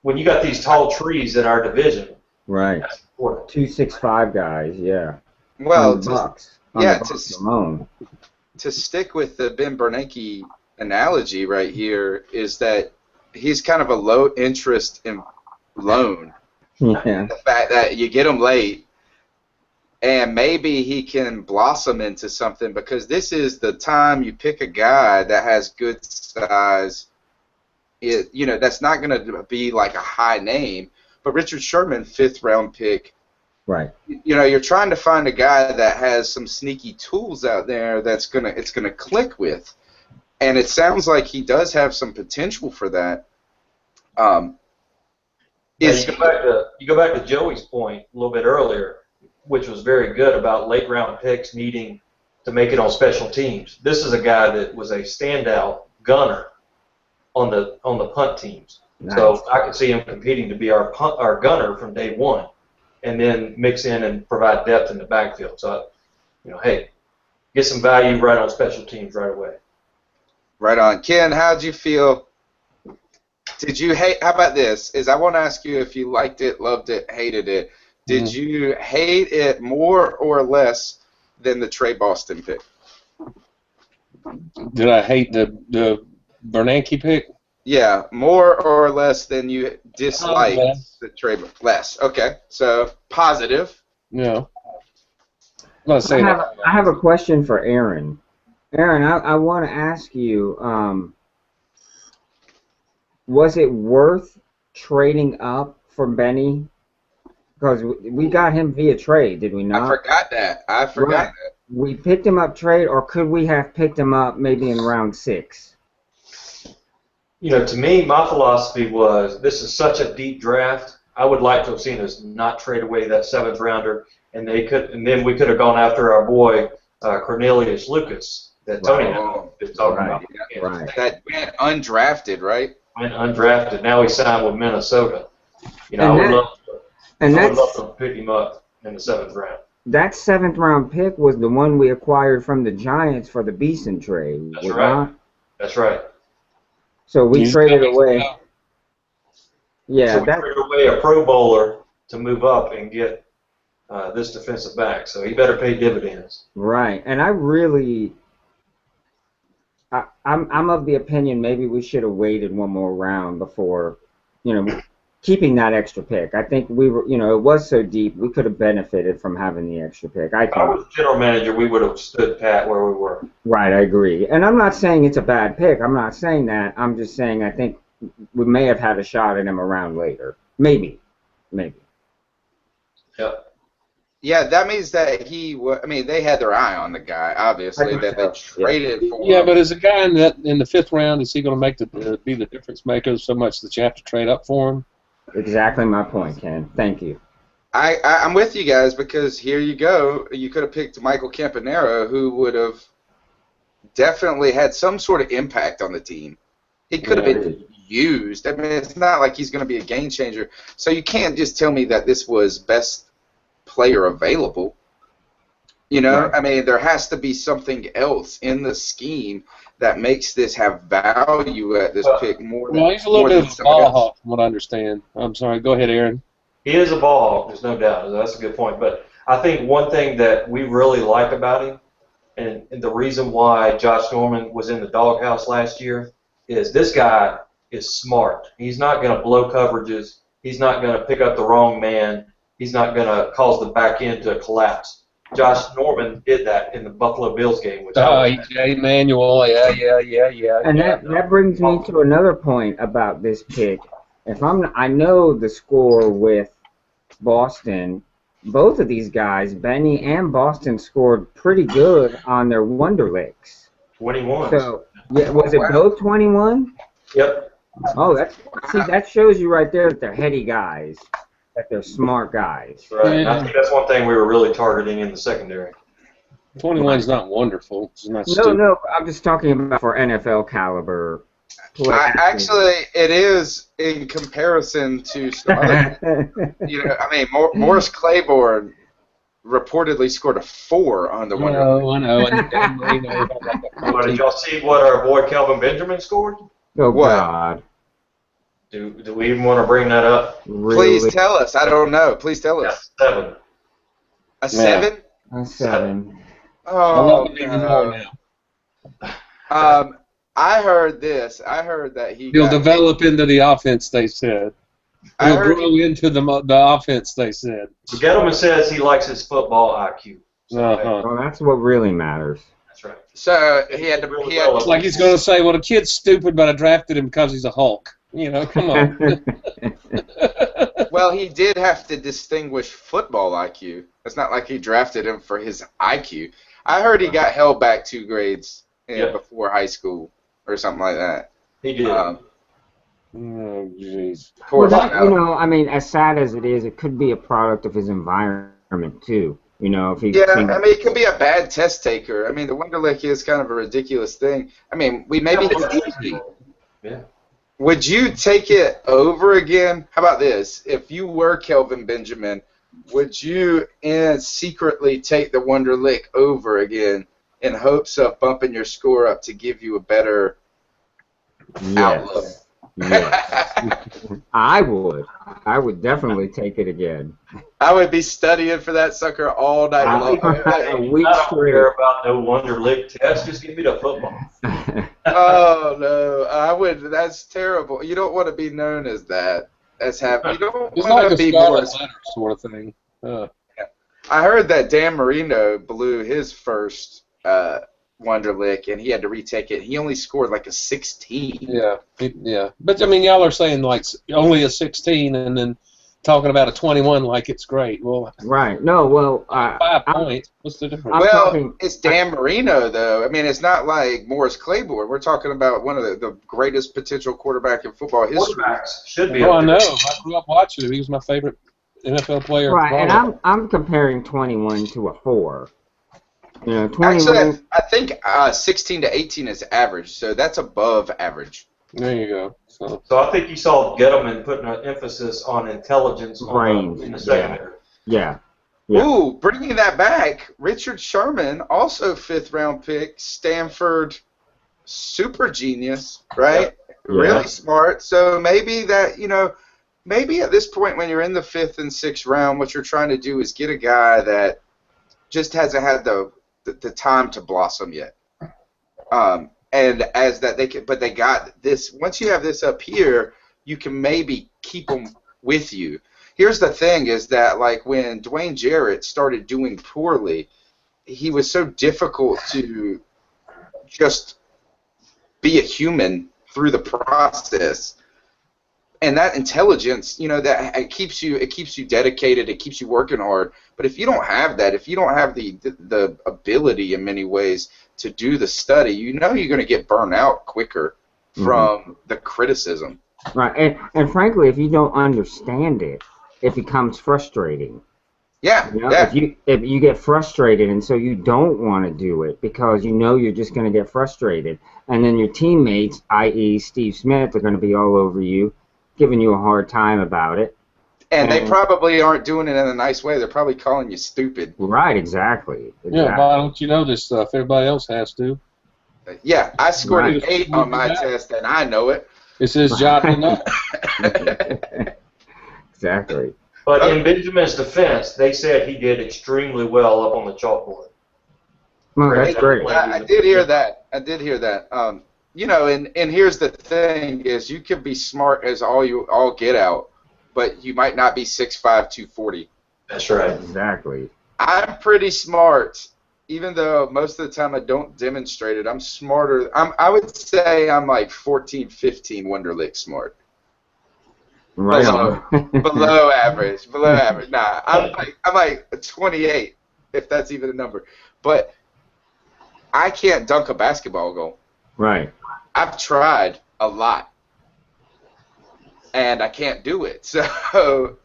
when you got these tall trees in our division, right? That's important. 2 6'5" guys, yeah. Well, on the Bucks alone. To stick with the Ben Bernanke analogy right here is that he's kind of a low interest in loan. Yeah. The fact that you get him late, and maybe he can blossom into something, because this is the time you pick a guy that has good size. That's not going to be like a high name, but Richard Sherman, 5th round pick. Right. You're trying to find a guy that has some sneaky tools out there it's gonna click with, and it sounds like he does have some potential for that. You go back to Joey's point a little bit earlier, which was very good about late round picks needing to make it on special teams. This is a guy that was a standout gunner on the punt teams. Nice. So I could see him competing to be our gunner from day one, and then mix in and provide depth in the backfield. So, hey, get some value right on special teams right away. Right on. Ken, how'd you feel? Did you hate? How about this? I want to ask you if you liked it, loved it, hated it. Did you hate it more or less than the Trey Boston pick? Did I hate the Bernanke pick? Yeah, more or less than you disliked the Trey. Less. Okay, so positive. Yeah. I have a question for Aaron. Aaron, I want to ask you, was it worth trading up for Benny? Because we got him via trade, did we not? I forgot that. We picked him up trade, or could we have picked him up maybe in round 6? To me, my philosophy was this is such a deep draft. I would like to have seen us not trade away that 7th rounder, and then we could have gone after our boy Cornelius Lucas that Tony is talking about. Yeah. Right. That went undrafted, right? Went undrafted. Now he signed with Minnesota. I would love to pick him up in the 7th round. That 7th round pick was the one we acquired from the Giants for the Beeson trade. That's right. That's right. So we traded away. Yeah, so we traded away a Pro Bowler to move up and get this defensive back. So he better pay dividends. Right, and I'm of the opinion maybe we should have waited one more round before, keeping that extra pick. I think we were, it was so deep we could have benefited from having the extra pick. If I was general manager, we would have stood pat where we were. Right, I agree. And I'm not saying it's a bad pick. I'm not saying that. I'm just saying I think we may have had a shot at him around later. Maybe. Yep. Yeah, that means that they had their eye on the guy, obviously, that they traded for. Yeah, but as a guy in the 5th round, is he going to be the difference maker so much that you have to trade up for him? Exactly my point, Ken. Thank you. I'm with you guys, because here you go. You could have picked Michael Campanaro, who would have definitely had some sort of impact on the team. He could have been used. I mean, it's not like he's going to be a game changer. So you can't just tell me that this was best player available. You know, Right. I mean, there has to be something else in the scheme that makes this have value at this pick more than Well, he's a little more bit than of a somebody ball else. hawk, from what I understand. I'm sorry. Go ahead, Aaron. He is a ball hawk, there's no doubt. That's a good point. But I think one thing that we really like about him, and the reason why Josh Norman was in the doghouse last year, is this guy is smart. He's not going to blow coverages. He's not going to pick up the wrong man. He's not going to cause the back end to collapse. Josh Norman did that in the Buffalo Bills game, which E.J. Manuel, yeah. And that brings me to another point about this pick. I know the score with Boston. Both of these guys, Benny and Boston, scored pretty good on their Wonderlicks. 21. So, yeah, was it both 21? Yep. Oh, that shows you right there that they're heady guys, that they're smart guys. Right. And I think that's one thing we were really targeting in the secondary. 21's not wonderful. It's not stupid. No, I'm just talking about for NFL caliber. Actually, it is in comparison to some other. You know, I mean, Morris Claiborne reportedly scored a 4 on the Wonder. I know. Well, did y'all see what our boy Kelvin Benjamin scored? Oh, What? God. Do we even want to bring that up? Really? Please tell us. I don't know. Please tell us. Yeah, 7. A 7? A 7. Oh, even more no. I heard this. I heard that He'll develop into the offense, they said. I He'll heard grow into the offense, they said. Gettleman says he likes his football IQ. So, Well, that's what really matters. that's right. So he had to. It's like he's going to say, well, the kid's stupid, but I drafted him because he's a Hulk. You know, come on. Well, he did have to distinguish football IQ. It's not like he drafted him for his IQ. I heard he got held back 2 grades before high school or something like that. He did. Oh, jeez. Poor Well, fellow. I mean, as sad as it is, it could be a product of his environment, too. You know, if he Yeah, I mean, it could be a bad test taker. I mean, the Wonderlic is kind of a ridiculous thing. I mean, maybe it's easy. Yeah. Would you take it over again? How about this? If you were Kelvin Benjamin, would you secretly take the Wonderlic over again in hopes of bumping your score up to give you a better outlook? Yes. I would definitely take it again. I would be studying for that sucker all night long. A week I don't straight. care about no Wonderlic test. Just give me the football. Oh no, I would. That's terrible. You don't want to be known as that. As having. You don't It's want like to a be Scarlet more. Letter sort of thing. I heard that Dan Marino blew his first Wonderlic, and he had to retake it. He only scored like a 16. Yeah. But, I mean, y'all are saying, like, only a 16 and then talking about a 21 like it's great. Well, Right. No, well, 5 points. What's the difference? Well, it's Dan Marino, though. I mean, it's not like Morris Claiborne. We're talking about one of the greatest potential quarterback in football history. Quarterbacks should be. Oh, I know. I grew up watching him. He was my favorite NFL player. right, and I'm comparing 21 to a 4. You know, 21. Actually, I think 16 to 18 is average, so that's above average. There you go. So I think you saw Gettleman putting an emphasis on intelligence in the secondary. Yeah. Ooh, bringing that back, Richard Sherman, also 5th-round pick, Stanford super genius, right? Yeah. Really smart. So maybe maybe at this point when you're in the 5th and 6th round, what you're trying to do is get a guy that just hasn't had the time to blossom yet. And as that but they got this. Once you have this up here, you can maybe keep them with you. Here's the thing: is that like when Dwayne Jarrett started doing poorly, he was so difficult to just be a human through the process. And that intelligence, that it keeps you dedicated, it keeps you working hard. But if you don't have that, if you don't have the ability in many ways to do the study, you're going to get burned out quicker from the criticism. Right, and frankly, if you don't understand it, it becomes frustrating. Yeah, You know, yeah. if you get frustrated and so you don't want to do it because you know you're just going to get frustrated, and then your teammates, i.e. Steve Smith, are going to be all over you, giving you a hard time about it. And they And probably aren't doing it in a nice way. They're probably calling you stupid. right, exactly, Yeah, why exactly. don't you know this stuff? Everybody else has to. Yeah, I scored an Right. 8 on my test, and I know it. It's his job to know. Exactly. But in Benjamin's defense, they said he did extremely well up on the chalkboard. Well, Greg that's never great. played I even. did hear that. I did hear that. You know, and here's the thing: is you can be smart as all get out, but you might not be 6'5", 240. That's right. Exactly. I'm pretty smart, even though most of the time I don't demonstrate it. I'm smarter. I would say I'm like 14, 15 Wonderlic smart. Right Below, on. below average. Below average. Nah, I'm like 28, if that's even a number. But I can't dunk a basketball goal. Right. I've tried a lot, and I can't do it. So,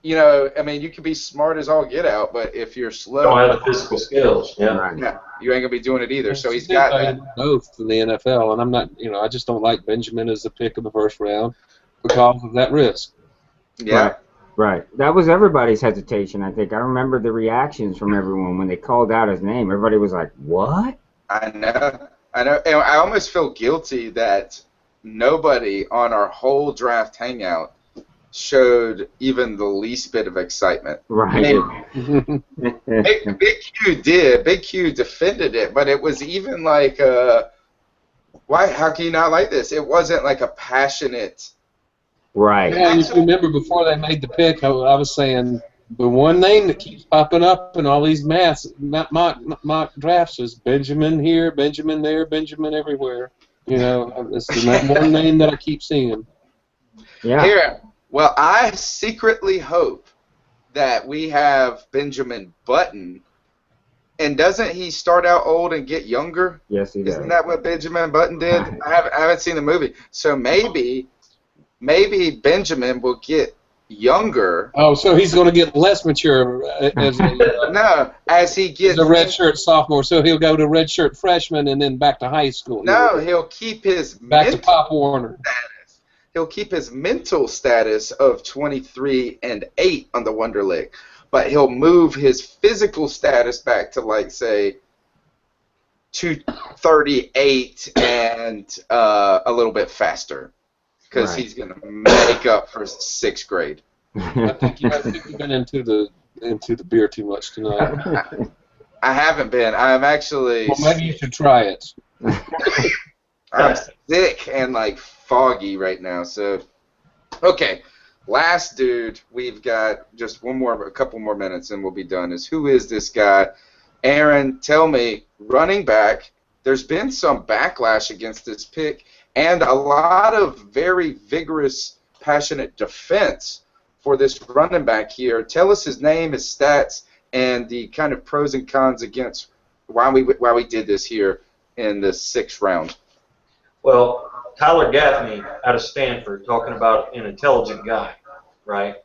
you know, I mean, you can be smart as all get out, but if you're slow, Don't have the physical skills. Yeah. Right. yeah, you ain't gonna be doing it either. So he's It's a good got thing that. to do both in the NFL, and I'm not, I just don't like Benjamin as the pick of the first round because of that risk. Yeah, Right. Right. That was everybody's hesitation, I think. I remember the reactions from everyone when they called out his name. Everybody was like, "What?" I know. I know. And I almost feel guilty that nobody on our whole draft hangout showed even the least bit of excitement. Right. Big Q did. Big Q defended it, but it was even like, why? How can you not like this? It wasn't like a passionate. Right. Yeah, and if you remember before they made the pick, I was saying the one name that keeps popping up in all these mock drafts is Benjamin here, Benjamin there, Benjamin everywhere. It's the one name that I keep seeing. Yeah. Here, well, I secretly hope that we have Benjamin Button. And doesn't he start out old and get younger? Yes, he does. Isn't that what Benjamin Button did? I haven't seen the movie. So maybe Benjamin will get younger. Oh, so he's going to get less mature as No, as he gets a redshirt sophomore. So he'll go to redshirt freshman and then back to high school. No, he'll keep his back to mental Pop Warner. status. He'll keep his mental status of 23 and 8 on the Wonderlic, but he'll move his physical status back to, like, say, 238 and a little bit faster, because Right. he's going to make up for 6th grade. I think you've been into the beer too much tonight. I haven't been. I'm actually. Well, maybe you should try it. I'm sick and like foggy right now. So, okay, last dude. We've got just a couple more minutes, and we'll be done. Who is this guy? Aaron, tell me, running back. There's been some backlash against this pick, and a lot of very vigorous, passionate defense for this running back here. Tell us his name, his stats, and the kind of pros and cons against why we did this here in the 6th round. Well, Tyler Gaffney out of Stanford, talking about an intelligent guy, right?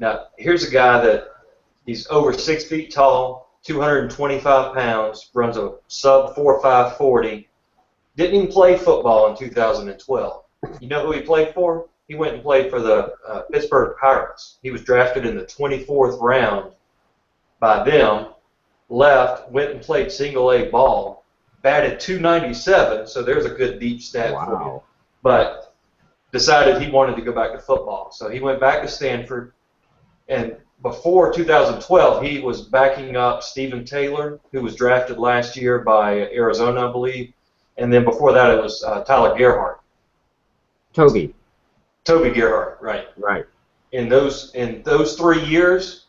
Now, here's a guy that he's over 6 feet tall, 225 pounds, runs a sub 4.5 40. Didn't even play football in 2012. You know who he played for? He went and played for the Pittsburgh Pirates. He was drafted in the 24th round by them, left, went and played single-A ball, batted .297, so there's a good deep stat for you. But decided he wanted to go back to football. So he went back to Stanford, and before 2012, he was backing up Stephen Taylor, who was drafted last year by Arizona, I believe. And then before that, it was Tyler Gerhardt. Toby Gerhardt, right. Right. In those 3 years,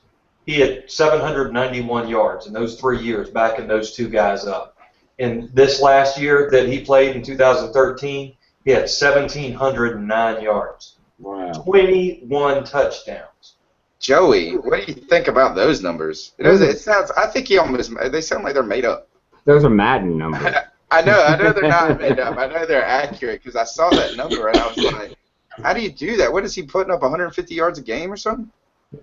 he had 791 yards in those 3 years, backing those two guys up. In this last year that he played in 2013, he had 1,709 yards. Wow. 21 touchdowns. Joey, what do you think about those numbers? It sounds. I think they sound like they're made up. Those are Madden numbers. I know they're not made up. I know they're accurate because I saw that number and I was like, how do you do that? What is he putting up, 150 yards a game or something?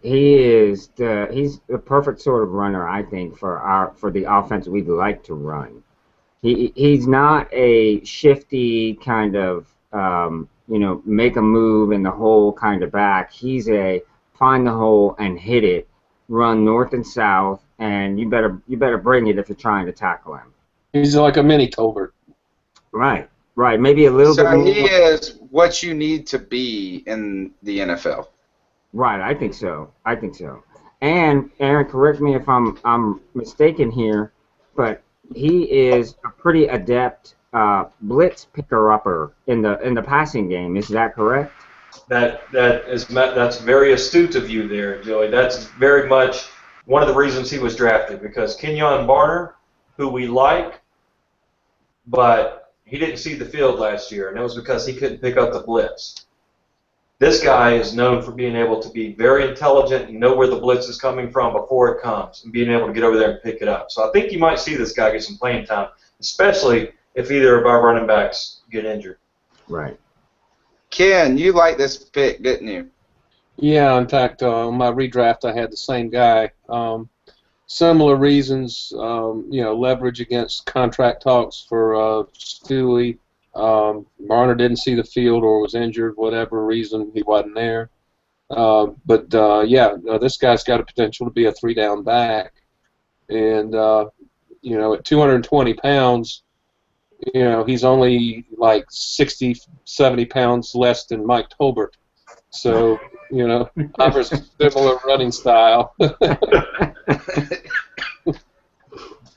He's the perfect sort of runner, I think, for the offense we'd like to run. He's not a shifty kind of make a move in the hole kind of back. He's a find the hole and hit it, run north and south, and you better bring it if you're trying to tackle him. He's like a mini Tolbert. Right, right. Maybe a little bit So he more. is what you need to be in the NFL. Right, I think so. I think so. And Aaron, correct me if I'm mistaken here, but he is a pretty adept blitz picker-upper in the passing game. Is that correct? That's very astute of you there, Joey. That's very much one of the reasons he was drafted, because Kenyon Barner, who we like, but he didn't see the field last year, and that was because he couldn't pick up the blitz. This guy is known for being able to be very intelligent and know where the blitz is coming from before it comes and being able to get over there and pick it up. So I think you might see this guy get some playing time, especially if either of our running backs get injured. Right. Ken, you liked this pick, didn't you? Yeah, in fact, on my redraft, I had the same guy. Similar reasons, leverage against contract talks for Stewie. Barner didn't see the field or was injured, whatever reason, he wasn't there. This guy's got a potential to be a three-down back. And, at 220 pounds, he's only like 60, 70 pounds less than Mike Tolbert. So, offers a similar running style.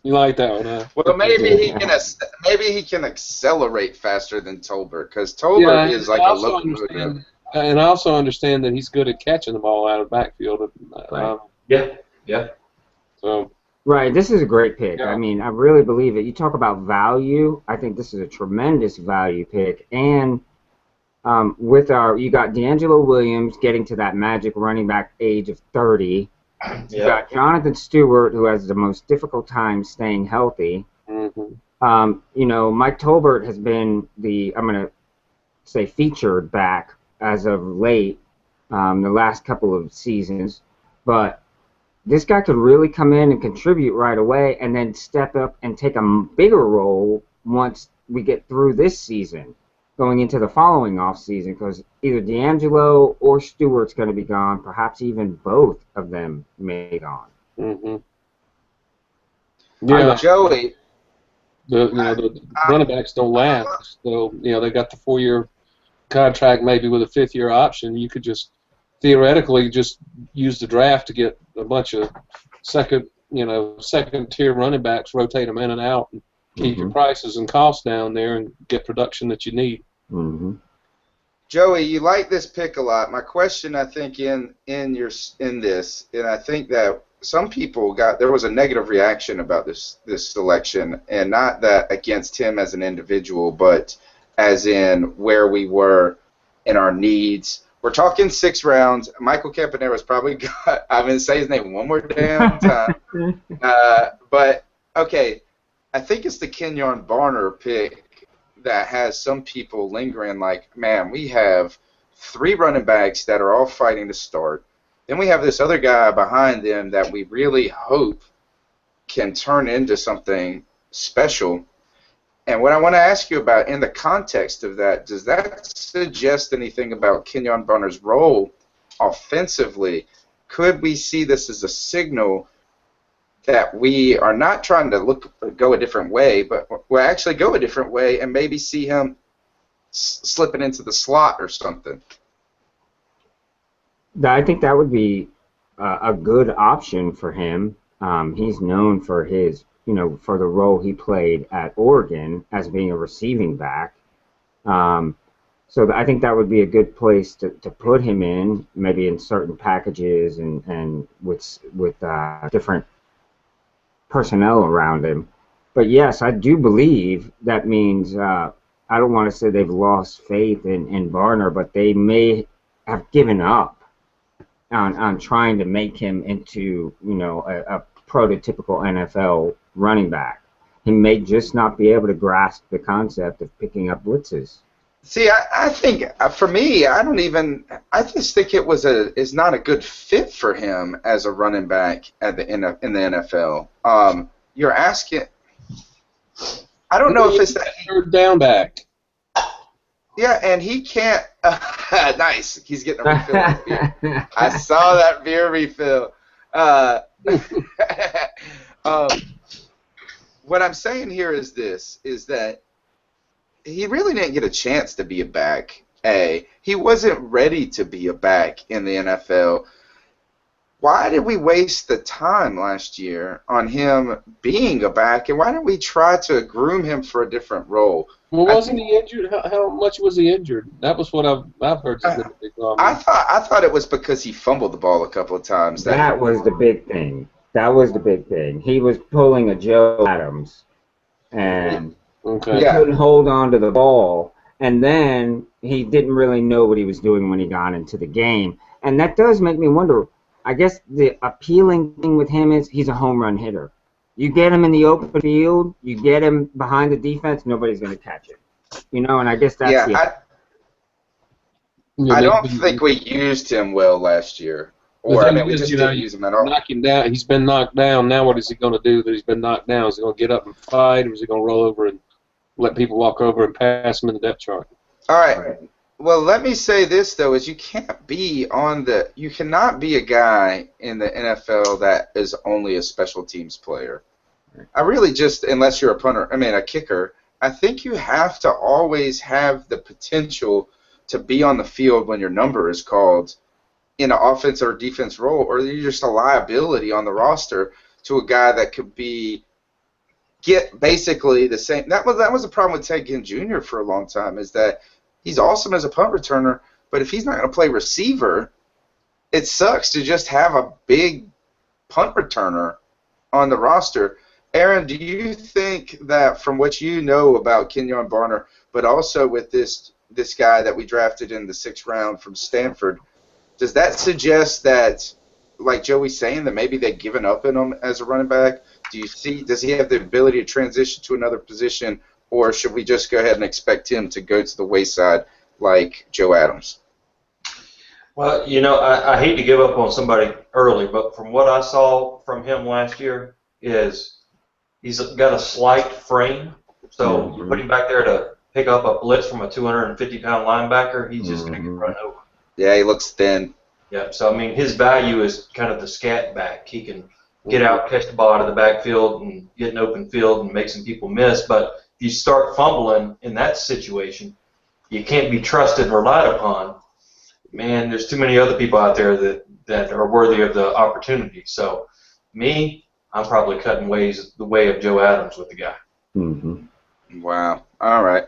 You like that one, huh? Well, maybe he can accelerate faster than Tolbert, because Tolbert is like a locomotive. And I also understand that he's good at catching the ball out of the backfield. Yeah. So. Right, this is a great pick. Yeah. I mean, I really believe it. You talk about value. I think this is a tremendous value pick. And you got D'Angelo Williams getting to that magic running back age of 30. You got Jonathan Stewart, who has the most difficult time staying healthy. Mm-hmm. Mike Tolbert has been I'm going to say featured back as of late, the last couple of seasons. But this guy could really come in and contribute right away and then step up and take a bigger role once we get through this season, going into the following offseason, because either D'Angelo or Stewart's going to be gone, perhaps even both of them may be gone. Mm-hmm. Yeah, Joey. The running backs don't last. So, they got the 4-year contract maybe with a 5th-year option. You could just theoretically just use the draft to get a bunch of second-tier running backs, rotate them in and out, and keep your prices and costs down there and get production that you need. Mm-hmm. Joey, you like this pick a lot. My question, I think, in this, and I think that some people there was a negative reaction about this selection, and not that against him as an individual, but as in where we were in our needs. We're talking 6 rounds. Michael Campanero's probably got, I'm going to say his name one more damn time. But, okay, I think it's the Kenyon Barner pick that has some people lingering like, man, we have 3 running backs that are all fighting to start. Then we have this other guy behind them that we really hope can turn into something special. And what I want to ask you about, in the context of that, does that suggest anything about Kenyon Barner's role offensively? Could we see this as a signal that we are not trying to go a different way, but we'll actually go a different way and maybe see him slipping into the slot or something? I think that would be a good option for him. He's known for his for the role he played at Oregon as being a receiving back. So I think that would be a good place to put him in, maybe in certain packages and with different personnel around him. But yes, I do believe that means, I don't want to say they've lost faith in Barner, but they may have given up on trying to make him into a prototypical NFL running back. He may just not be able to grasp the concept of picking up blitzes. See, I think for me, I just think is not a good fit for him as a running back in the NFL. You're asking, I don't know if it's that. Third down back. Yeah, and he can't. Nice, he's getting a refill on the beer. I saw that beer refill. What I'm saying here is that he really didn't get a chance to be a back. He wasn't ready to be a back in the NFL. Why did we waste the time last year on him being a back, and why didn't we try to groom him for a different role? Well, wasn't he injured? How much was he injured? That was what I've heard. I thought it was because he fumbled the ball a couple of times. That was the big thing. That was the big thing. He was pulling a Joe Adams, and he couldn't hold on to the ball. And then he didn't really know what he was doing when he got into the game. And that does make me wonder. I guess the appealing thing with him is he's a home run hitter. You get him in the open field, you get him behind the defense, nobody's going to catch it. And I guess that's I don't think we used him well last year. Or we just didn't use him at all. Knock him down. He's been knocked down. Now what is he going to do that he's been knocked down? Is he going to get up and fight, or is he going to roll over and let people walk over and pass him in the depth chart? All right. Well, let me say this though: is you cannot be a guy in the NFL that is only a special teams player. I really unless you're a kicker. I think you have to always have the potential to be on the field when your number is called in an offense or defense role, or you're just a liability on the roster to a guy that could get basically the same. That was a problem with Ted Ginn Jr. for a long time, is that he's awesome as a punt returner, but if he's not going to play receiver, it sucks to just have a big punt returner on the roster. Aaron, do you think that from what you know about Kenyon Barner, but also with this guy that we drafted in the 6th round from Stanford, does that suggest that, like Joey's saying, that maybe they've given up on him as a running back? Does he have the ability to transition to another position, or should we just go ahead and expect him to go to the wayside like Joe Adams? Well, I hate to give up on somebody early, but from what I saw from him last year is he's got a slight frame. So you put him back there to pick up a blitz from a 250-pound linebacker, he's just going to get run over. Yeah, he looks thin. Yeah, so, his value is kind of the scat back. He can get out, catch the ball out of the backfield, and get an open field and make some people miss. But if you start fumbling in that situation, you can't be trusted and relied upon. Man, there's too many other people out there that are worthy of the opportunity. So, I'm probably cutting the way of Joe Adams with the guy. Mm-hmm. Wow. All right.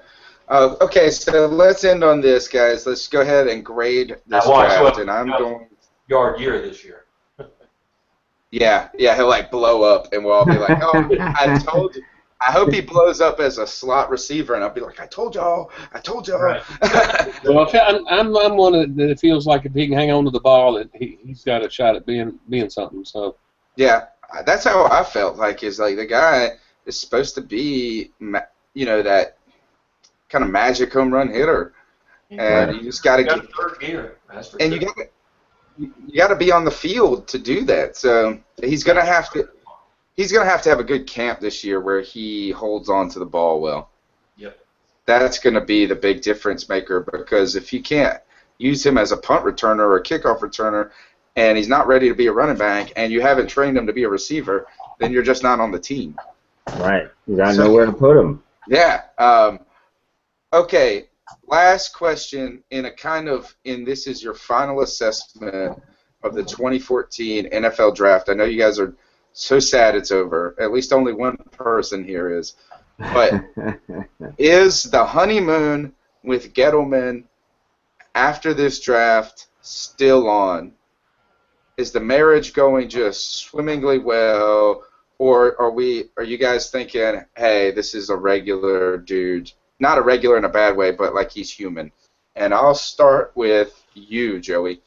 Okay, so let's end on this, guys. Let's go ahead and grade this draft, and I'm going yard year this year. Yeah, he'll blow up, and we'll all be like, "Oh, I told you." I hope he blows up as a slot receiver, and I'll be like, "I told y'all." Right. Well, I'm one that feels like if he can hang on to the ball, he's got a shot at being something. So. Yeah, that's how I felt. The guy is supposed to be, that kind of magic home run hitter, and you just got to get third gear. And you got to be on the field to do that. So he's gonna have to have a good camp this year where he holds on to the ball well. Yep. That's going to be the big difference maker, because if you can't use him as a punt returner or a kickoff returner, and he's not ready to be a running back, and you haven't trained him to be a receiver, then you're just not on the team. Right. You got to know where to put him. Yeah. Okay. Last question this is your final assessment of the 2014 NFL Draft. I know you guys are so sad it's over. At least only one person here is. But is the honeymoon with Gettleman after this draft still on? Is the marriage going just swimmingly well, or are you guys thinking, hey, this is a regular dude? Not a regular in a bad way, but like he's human. And I'll start with you, Joey.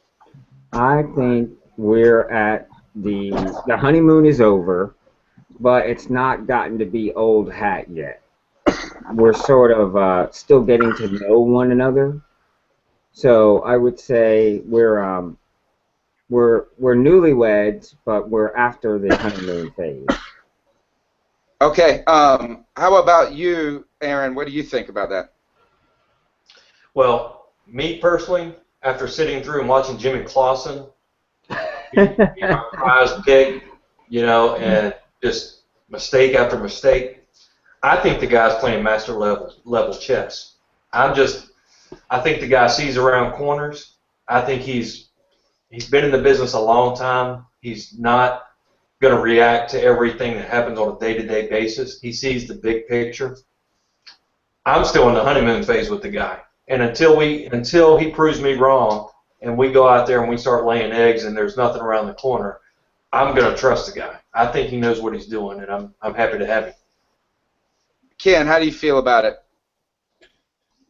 I think we're at the honeymoon is over, but it's not gotten to be old hat yet. we're sort of still getting to know one another. So I would say we're newlyweds, but we're after the honeymoon phase. Okay. How about you, Aaron? What do you think about that? Well, me personally, after sitting through and watching Jimmy Clausen be my prize pick, and just mistake after mistake, I think the guy's playing master level chess. I think the guy sees around corners. I think he's been in the business a long time. He's not going to react to everything that happens on a day-to-day basis. He sees the big picture. I'm still in the honeymoon phase with the guy, and until he proves me wrong, and we go out there and we start laying eggs, and there's nothing around the corner, I'm going to trust the guy. I think he knows what he's doing, and I'm happy to have him. Ken, how do you feel about it?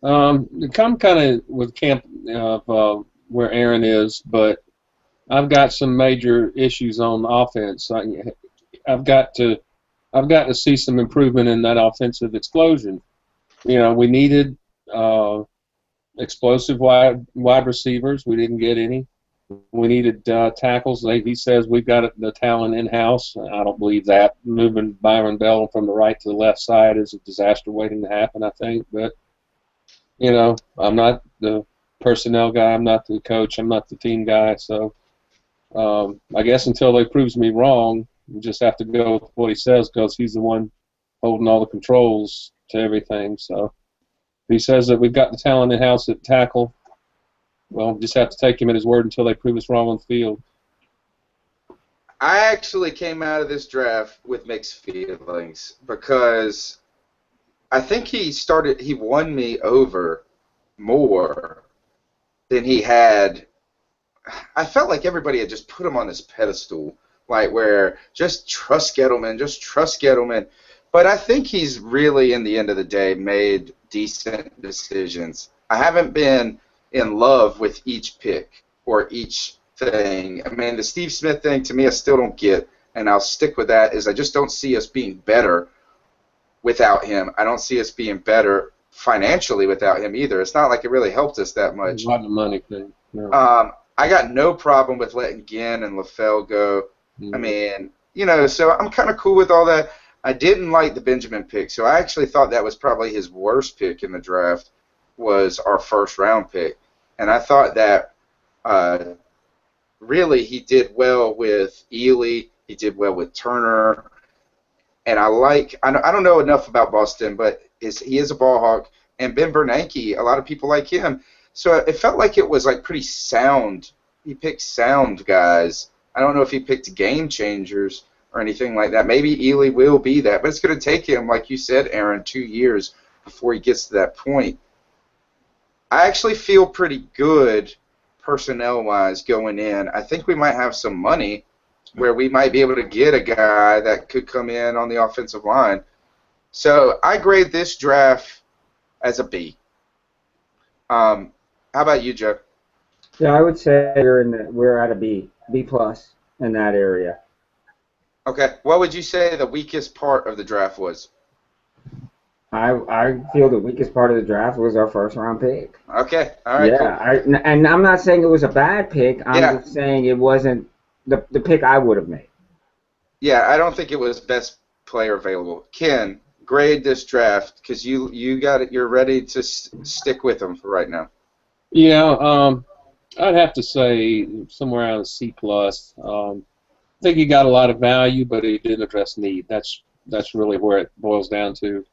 I'm kind of with camp of where Aaron is, but I've got some major issues on offense. I've got to see some improvement in that offensive explosion. We needed explosive wide receivers. We didn't get any. We needed tackles. He says we've got the talent in-house. I don't believe that. Moving Byron Bell from the right to the left side is a disaster waiting to happen, I think. But, I'm not the personnel guy. I'm not the coach. I'm not the team guy. So I guess until they proves me wrong, we just have to go with what he says because he's the one holding all the controls to everything. So he says that we've got the talent in-house at tackle. Well, just have to take him at his word until they prove us wrong on the field. I actually came out of this draft with mixed feelings because I think he won me over more than he had. I felt like everybody had just put him on this pedestal, like where just trust Gettleman. But I think he's really, in the end of the day, made decent decisions. I haven't been in love with each pick or each thing. I mean, the Steve Smith thing, to me, I still don't get, and I'll stick with that, is I just don't see us being better without him. I don't see us being better financially without him either. It's not like it really helped us that much. A lot of money thing. No. I got no problem with letting Ginn and LaFell go. I mean, so I'm kind of cool with all that. I didn't like the Benjamin pick, so I actually thought that was probably his worst pick in the draft, was our first-round pick. And I thought that really he did well with Ely, he did well with Turner, and I don't know enough about Boston, but he is a ball hawk, and Ben Bernanke, a lot of people like him. So it felt like it was like pretty sound. He picked sound guys. I don't know if he picked game changers or anything like that. Maybe Ely will be that, but it's going to take him, like you said, Aaron, 2 years before he gets to that point. I actually feel pretty good personnel-wise going in. I think we might have some money where we might be able to get a guy that could come in on the offensive line. So I grade this draft as a B. How about you, Joe? Yeah, I would say we're at a B plus in that area. Okay. What would you say the weakest part of the draft was? I feel the weakest part of the draft was our first-round pick. Okay. All right. Yeah, cool. and I'm not saying it was a bad pick. I'm just saying it wasn't the pick I would have made. Yeah, I don't think it was best player available. Ken, grade this draft because you got it. You're ready to stick with them for right now. Yeah, I'd have to say somewhere around a C plus. I think he got a lot of value, but he didn't address need. That's really where it boils down to.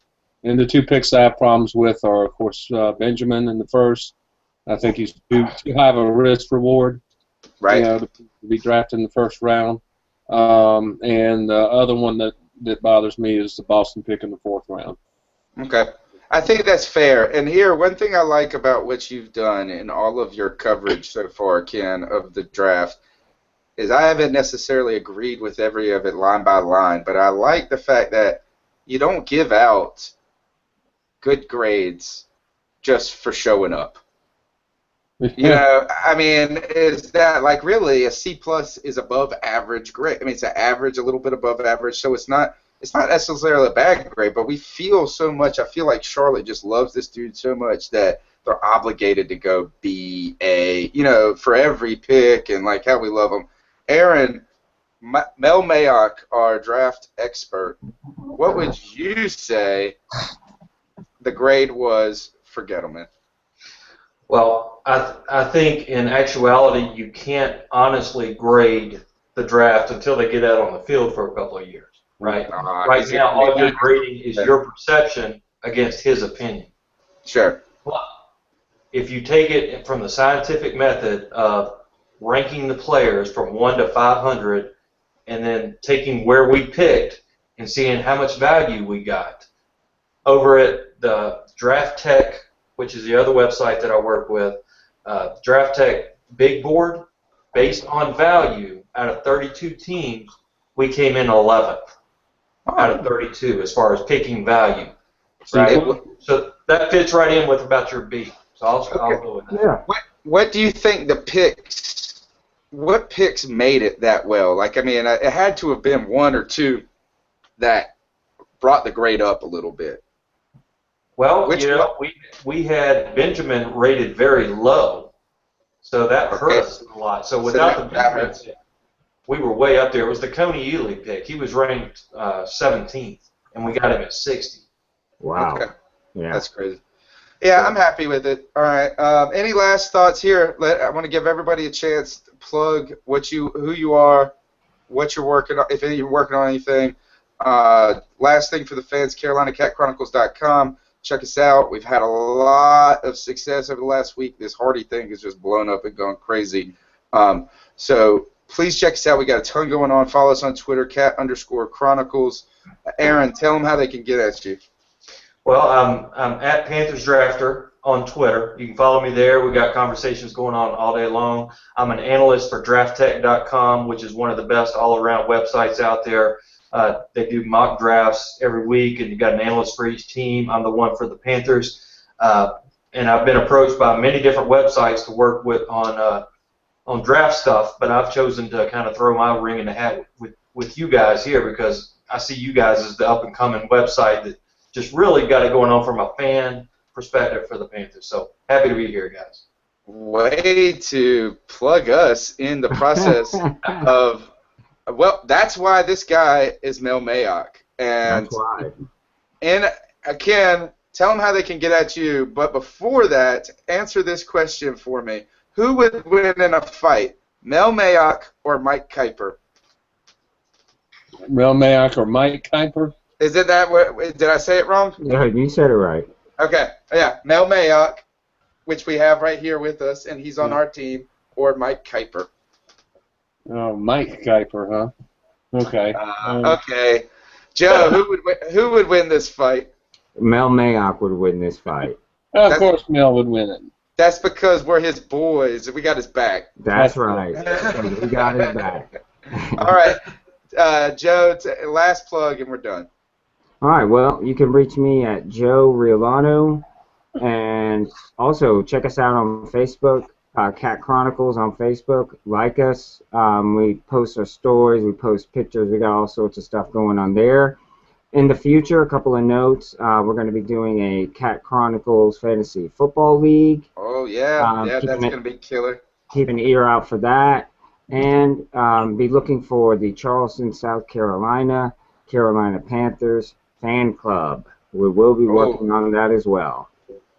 And the two picks I have problems with are, of course, Benjamin in the first. I think he's too high of a risk reward, right? To be drafted in the first round. And the other one that bothers me is the Boston pick in the fourth round. Okay. I think that's fair. And here, one thing I like about what you've done in all of your coverage so far, Ken, of the draft, is I haven't necessarily agreed with every of it line by line, but I like the fact that you don't give out good grades just for showing up. I mean, is that really a C plus is above average grade? I mean, it's an average, a little bit above average, so it's not it's not necessarily a bad grade, but we feel so much. I feel like Charlotte just loves this dude so much that they're obligated to go B, A, for every pick, and like how we love them. Aaron, Mel Mayock, our draft expert, what would you say the grade was for Gettleman? Well, I think in actuality you can't honestly grade the draft until they get out on the field for a couple of years, right? Right now, all you're grading is your perception against his opinion. Sure. But if you take it from the scientific method of ranking the players from 1 to 500 and then taking where we picked and seeing how much value we got over at the Draft Tech, which is the other website that I work with, Draft Tech Big Board, based on value, out of 32 teams, we came in 11th out of 32 as far as picking value. Right? So that fits right in with about your B. So I'll go with that. Yeah. What do you think what picks made it that well? Like, I mean, it had to have been one or two that brought the grade up a little bit. Well, we had Benjamin rated very low, so that hurt us a lot. So without the Benjamin, we were way up there. It was the Coney Ely pick. He was ranked 17th, and we got him at 60. Wow. Okay. Yeah. That's crazy. Yeah, I'm happy with it. All right. Any last thoughts here? I want to give everybody a chance to plug who you are, what you're working on, if you're working on anything. Last thing for the fans, CarolinaCatChronicles.com. Check us out. We've had a lot of success over the last week. This Hardy thing has just blown up and gone crazy. So please check us out. We got a ton going on. Follow us on Twitter, cat_Chronicles. Aaron, tell them how they can get at you. Well, I'm at Panther Drafter on Twitter. You can follow me there. We got conversations going on all day long. I'm an analyst for DraftTech.com, which is one of the best all-around websites out there. They do mock drafts every week, and you got an analyst for each team. I'm the one for the Panthers, and I've been approached by many different websites to work with on draft stuff, but I've chosen to kind of throw my ring in the hat with you guys here because I see you guys as the up-and-coming website that just really got it going on from a fan perspective for the Panthers. So happy to be here, guys. Way to plug us in the process of. Well, that's why this guy is Mel Mayock. And, that's why. And again, tell them how they can get at you. But before that, answer this question for me. Who would win in a fight, Mel Mayock or Mike Kuiper? Mel Mayock or Mike Kuiper? Is it that way? Did I say it wrong? Yeah, you said it right. Okay. Yeah, Mel Mayock, which we have right here with us, and he's on our team, or Mike Kuiper. Oh, Mike Kuiper, huh? Okay. Okay. Joe, who would win this fight? Mel Mayock would win this fight. Of course Mel would win it. That's because we're his boys. We got his back. That's right. We got his back. All right. Joe, last plug, and we're done. All right. Well, you can reach me at Joe Riolano, and also check us out on Facebook. Cat Chronicles on Facebook. Like us. We post our stories. We post pictures. We got all sorts of stuff going on there. In the future, a couple of notes. We're going to be doing a Cat Chronicles Fantasy Football League. Oh, yeah. That's going to be killer. Keep an ear out for that. And be looking for the Charleston, South Carolina Panthers fan club. We will be working on that as well.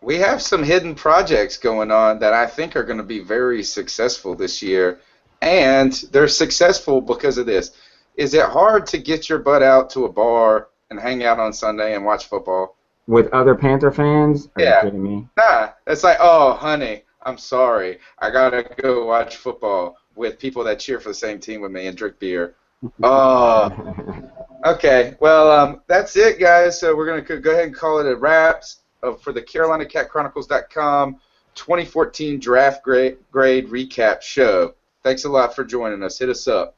We have some hidden projects going on that I think are going to be very successful this year, and they're successful because of this. Is it hard to get your butt out to a bar and hang out on Sunday and watch football? With other Panther fans? Are you kidding me? Nah. It's like, oh, honey, I'm sorry. I got to go watch football with people that cheer for the same team with me and drink beer. Oh. Okay. Well, that's it, guys. So we're going to go ahead and call it a wraps. For the CarolinaCatChronicles.com 2014 draft grade recap show. Thanks a lot for joining us. Hit us up.